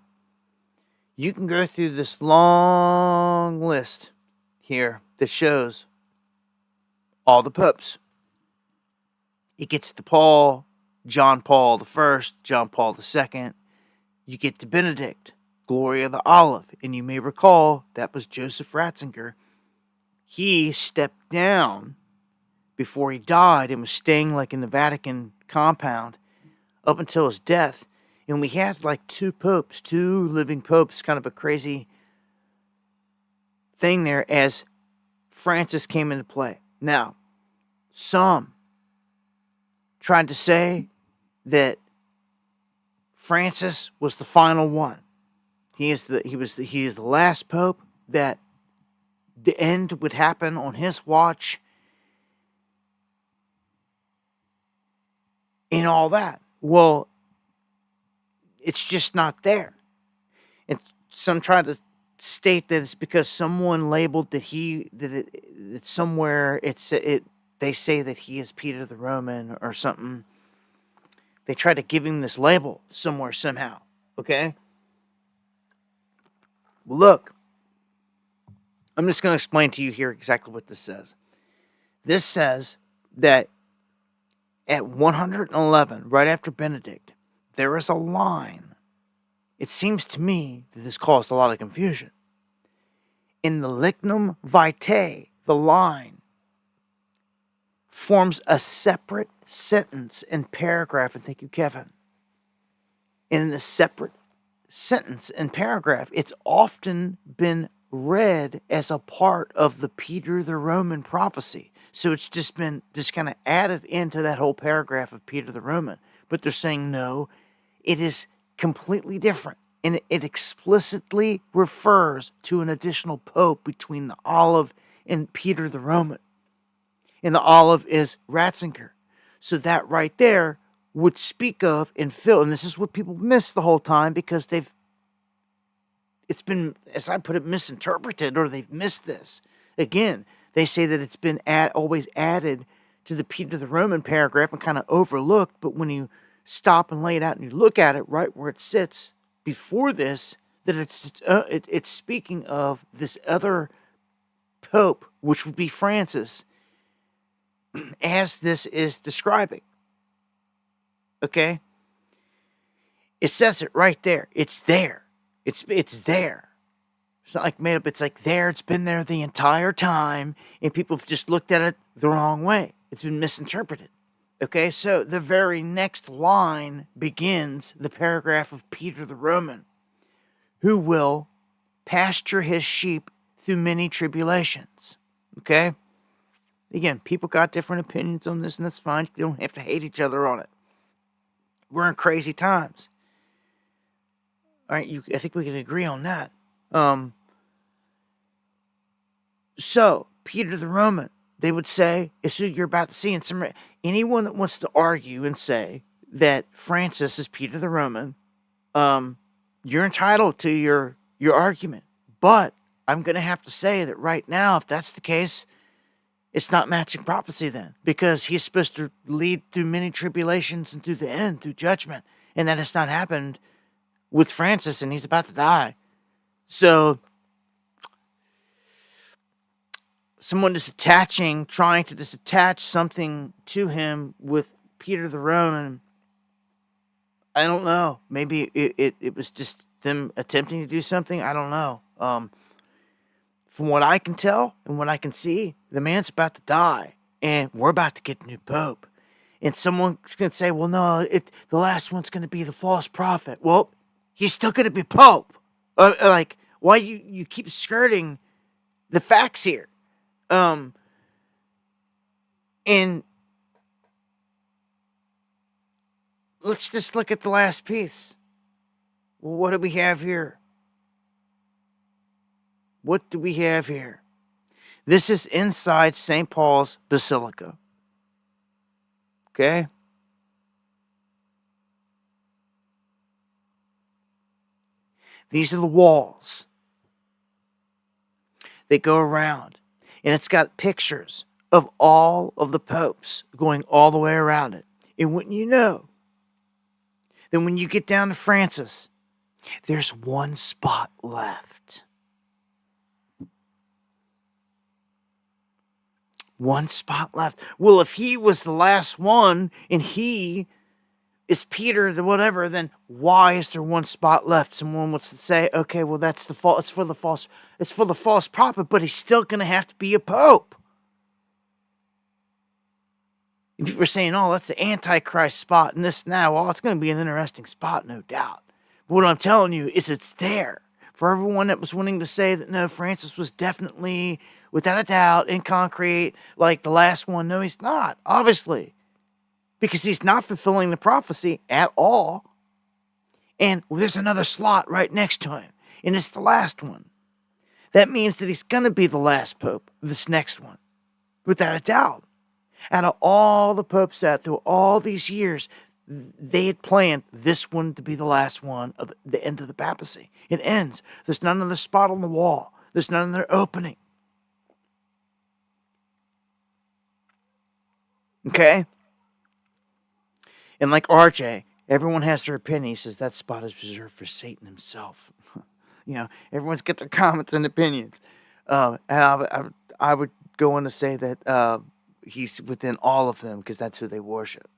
you can go through this long list here that shows all the popes. It gets to John Paul I, John Paul II. You get to Benedict, Glory of the Olive. And you may recall that was Joseph Ratzinger. He stepped down before he died and was staying like in the Vatican compound up until his death. And we had like two living popes, kind of a crazy thing there as Francis came into play. Now, some tried to say that Francis was the final one. He is the last pope, that the end would happen on his watch and all that. Well, it's just not there. And some try to state that it's because someone labeled that somewhere they say that he is Peter the Roman or something. They try to give him this label somewhere somehow. Okay? Well, look. I'm just going to explain to you here exactly what this says. This says that at 111, right after Benedict, there is a line. It seems to me that this caused a lot of confusion. In the Lignum Vitae, the line forms a separate sentence and paragraph, and thank you, Kevin. In a separate sentence and paragraph, it's often been read as a part of the Peter the Roman prophecy. So it's just been kind of added into that whole paragraph of Peter the Roman. But they're saying no, it is completely different. And it explicitly refers to an additional pope between the Olive and Peter the Roman. And the Olive is Ratzinger. So that right there would speak of and fill. And this is what people miss the whole time because it's been, as I put it, misinterpreted, or they've missed this. Again, they say that it's been always added to the Peter the Roman paragraph and kind of overlooked. But when you stop and lay it out and you look at it right where it sits before this, that it's speaking of this other pope, which would be Francis, as this is describing. Okay? It says it right there. It's there. It's there. It's not like made up. It's like there. It's been there the entire time, and people have just looked at it the wrong way. It's been misinterpreted. Okay, so the very next line begins the paragraph of Peter the Roman, who will pasture his sheep through many tribulations. Okay? Again, people got different opinions on this, and that's fine. You don't have to hate each other on it. We're in crazy times. All right, I think we can agree on that. So, Peter the Roman, they would say, is who you're about to see. And anyone that wants to argue and say that Francis is Peter the Roman, you're entitled to your argument. But I'm going to have to say that right now, if that's the case, it's not matching prophecy then. Because he's supposed to lead through many tribulations and through the end, through judgment. And that has not happened with Francis, and he's about to die. So someone trying to attach something to him with Peter the Roman, I don't know. Maybe it was just them attempting to do something. I don't know. From what I can tell and what I can see, the man's about to die, and we're about to get a new pope. And someone's going to say, well, no, the last one's going to be the false prophet. Well, he's still going to be pope. Why you keep skirting the facts here? And let's just look at the last piece. Well, what do we have here? What do we have here? This is inside St. Paul's Basilica. Okay? These are the walls. They go around, and it's got pictures of all of the popes going all the way around it. And wouldn't you know, then when you get down to Francis, there's one spot left. One spot left. Well, if he was the last one and he is Peter, the whatever, then why is there one spot left? Someone wants to say, okay, well, that's the fault. It's for the false prophet, but he's still going to have to be a pope. And people are saying, oh, that's the Antichrist spot and this now. Well, it's going to be an interesting spot, no doubt. But what I'm telling you is it's there. For everyone that was wanting to say that, no, Francis was definitely, without a doubt, in concrete, like the last one. No, he's not, obviously. Because he's not fulfilling the prophecy at all. And there's another slot right next to him. And it's the last one. That means that he's going to be the last pope, this next one. Without a doubt. Out of all the popes that through all these years, they had planned this one to be the last one of the end of the papacy. It ends. There's none other spot on the wall. There's none other opening. Okay? And like RJ, everyone has their opinion. He says that spot is reserved for Satan himself. Everyone's got their comments and opinions. And I would go on to say that he's within all of them because that's who they worship.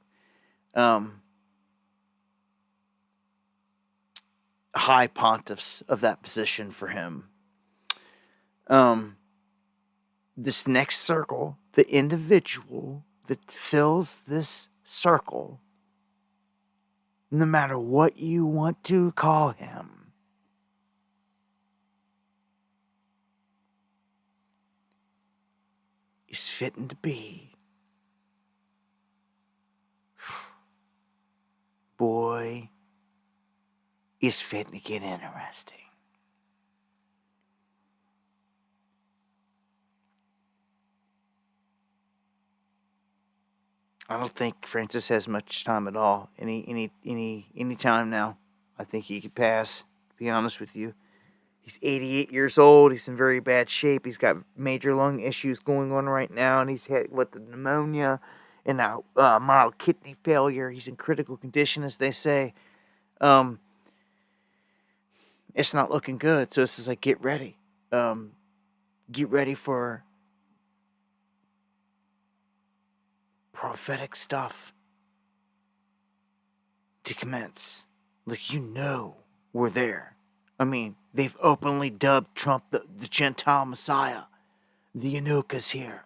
High pontiffs of that position for him. This next circle, the individual that fills this circle, no matter what you want to call him, is fitting to be. Boy, is fitting to get interesting. I don't think Francis has much time at all. Any time now. I think he could pass, to be honest with you. He's 88 years old. He's in very bad shape. He's got major lung issues going on right now, and he's had the pneumonia and now mild kidney failure. He's in critical condition, as they say. It's not looking good. So this is like, get ready. Get ready for prophetic stuff to commence. Like, we're there. I mean, they've openly dubbed Trump the Gentile Messiah. The Yanuka's here.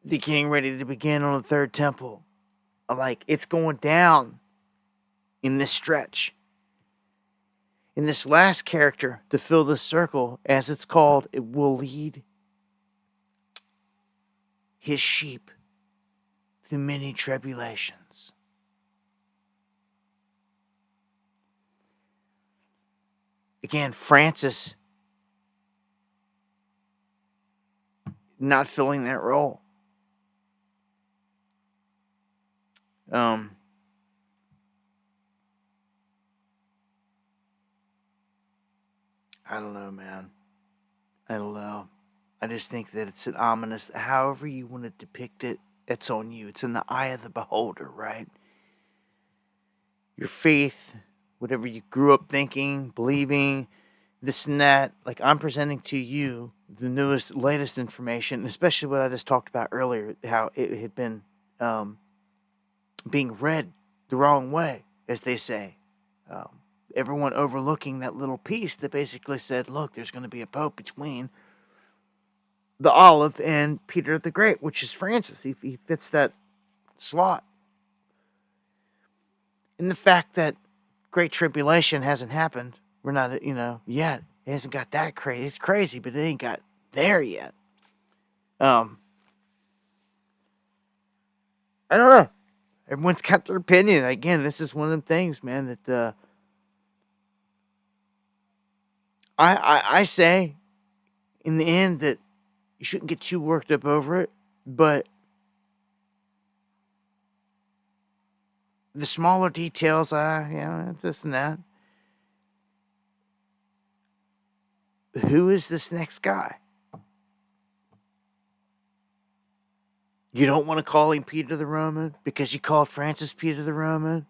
They're getting ready to begin on the third temple. Like, it's going down in this stretch. And this last character to fill this circle, as it's called, it will lead his sheep through many tribulations. Again, Francis not filling that role. I don't know, man. I don't know. I just think that it's an ominous, however you want to depict it, it's on you. It's in the eye of the beholder, right? Your faith, whatever you grew up thinking, believing, this and that. Like, I'm presenting to you the newest, latest information, especially what I just talked about earlier, how it had been being read the wrong way, as they say. Everyone overlooking that little piece that basically said, look, there's going to be a pope between the Olive and Peter the Great, which is Francis. He fits that slot. And the fact that Great Tribulation hasn't happened, we're not, yet. It hasn't got that crazy. It's crazy, but it ain't got there yet. I don't know. Everyone's got their opinion. Again, this is one of them things, man, that I say in the end that you shouldn't get too worked up over it, but the smaller details, this and that, who is this next guy? You don't want to call him Peter the Roman because you called Francis Peter the Roman?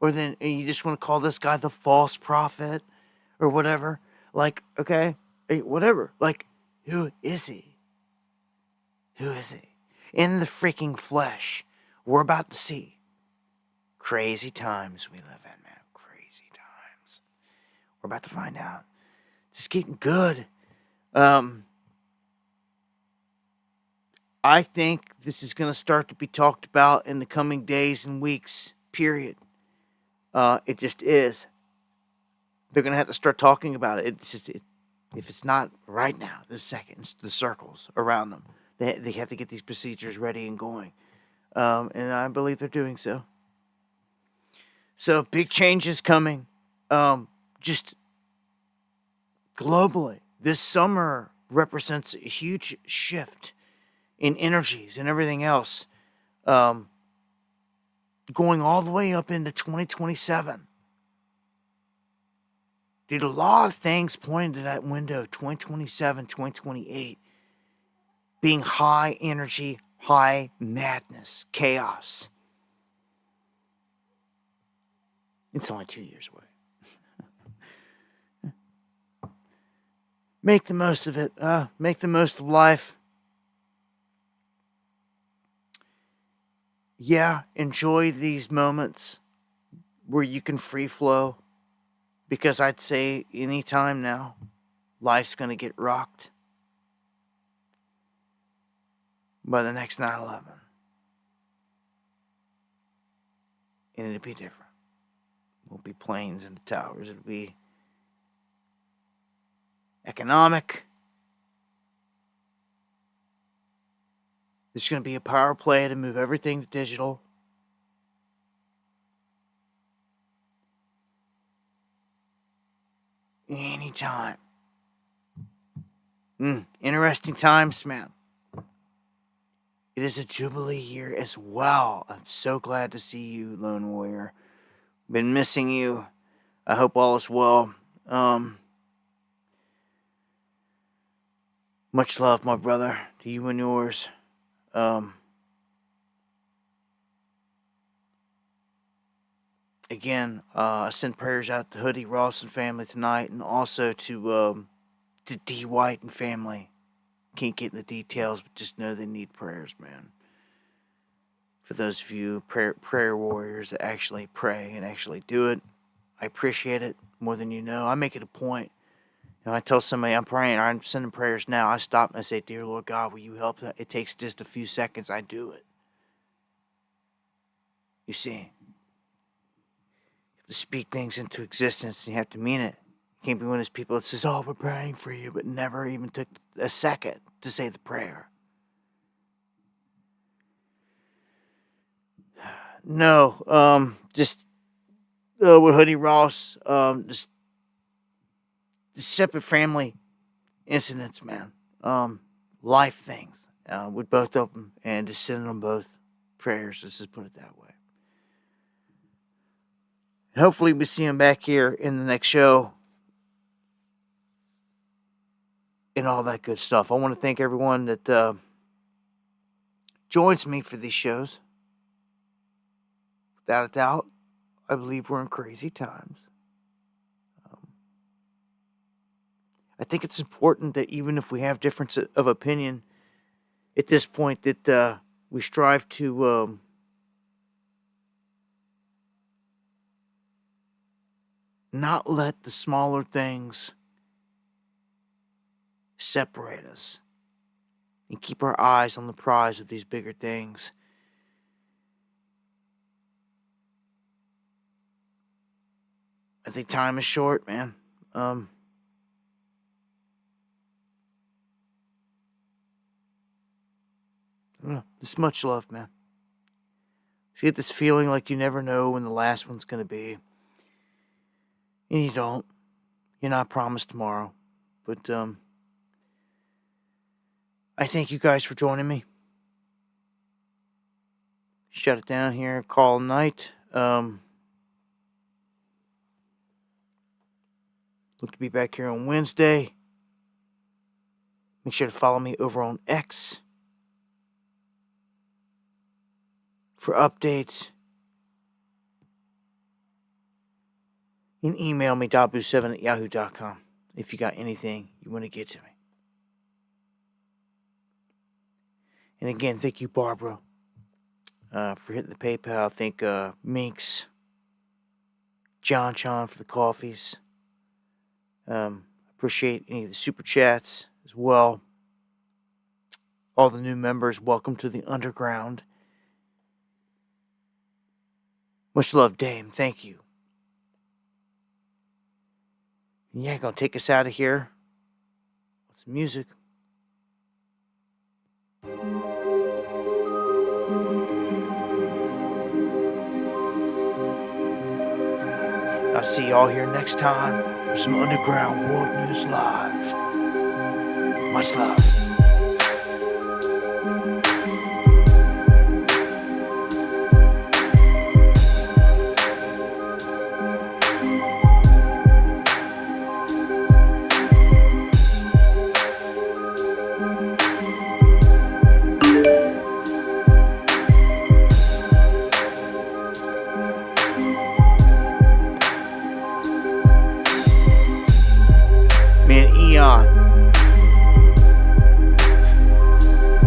Or then you just want to call this guy the false prophet or whatever? Like, okay, whatever. Like, who is he? Who is he? In the freaking flesh, we're about to see crazy times we live in, man. Crazy times. We're about to find out. It's getting good. I think this is going to start to be talked about in the coming days and weeks, period. It just is. They're going to have to start talking about it. If it's not right now, this second, it's the circles around them. They have to get these procedures ready and going. And I believe they're doing so. So big changes coming. Just globally. This summer represents a huge shift in energies and everything else. Going all the way up into 2027. Did a lot of things pointing to that window of 2027, 2028 being high energy, high madness, chaos. It's only 2 years away. Make the most of it. Make the most of life. Yeah, enjoy these moments where you can free flow. Because I'd say anytime now, life's going to get rocked by the next 9/11. And it'll be different. It won't be planes and towers. It'll be economic. There's going to be a power play to move everything to digital. Anytime. Interesting times, man. It is a Jubilee year as well. I'm so glad to see you, Lone Warrior. Been missing you. I hope all is well. Much love, my brother, to you and yours. Again, I send prayers out to Hoodie Ross and family tonight, and also to D. White and family. Can't get in the details, but just know they need prayers, man. For those of you prayer warriors that actually pray and actually do it, I appreciate it more than you know. I make it a point. You know, I tell somebody I'm praying, or I'm sending prayers now. I stop and I say, "Dear Lord God, will you help?" It takes just a few seconds. I do it. You see. To speak things into existence, you have to mean it. You can't be one of those people that says, "Oh, we're praying for you," but never even took a second to say the prayer. No, just with Hoodie Ross, just separate family incidents, man. Life things with both of them, and just sending them both prayers. Let's just put it that way. Hopefully we see him back here in the next show. And all that good stuff. I want to thank everyone that joins me for these shows. Without a doubt, I believe we're in crazy times. I think it's important that even if we have difference of opinion at this point, that we strive to not let the smaller things separate us and keep our eyes on the prize of these bigger things. I think time is short, man. This much love, man. You get this feeling like you never know when the last one's going to be. And you don't. You're not promised tomorrow. But, I thank you guys for joining me. Shut it down here. Call night. Look to be back here on Wednesday. Make sure to follow me over on X for updates. And email me, dabu7@yahoo.com, if you got anything you want to get to me. And again, thank you, Barbara, for hitting the PayPal. Thank Minx, John for the coffees. Appreciate any of the super chats as well. All the new members, welcome to the underground. Much love, Dame. Thank you. And yeah, gonna take us out of here with some music. I'll see y'all here next time for some Underground World News Live. Much love.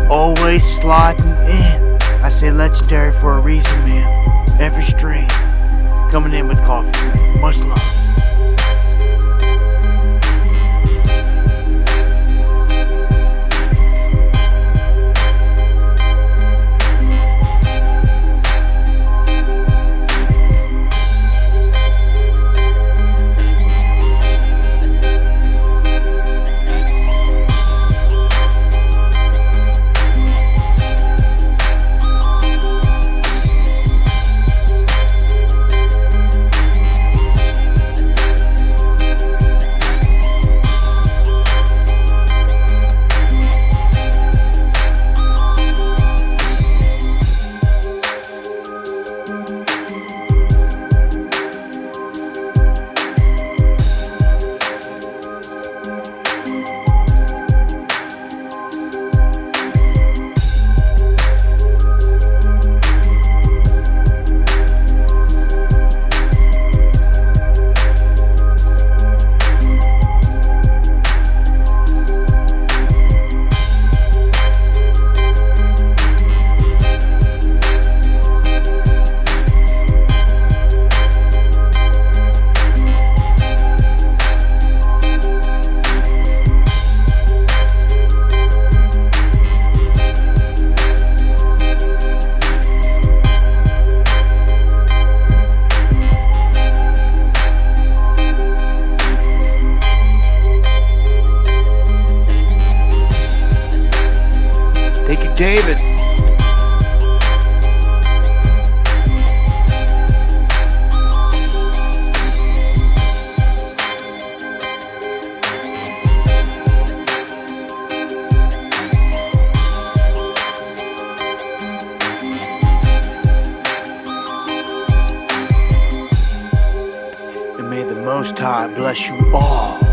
Always sliding in. I say legendary for a reason, man. Every stream coming in with coffee. Much love. David. And may the Most High bless you all.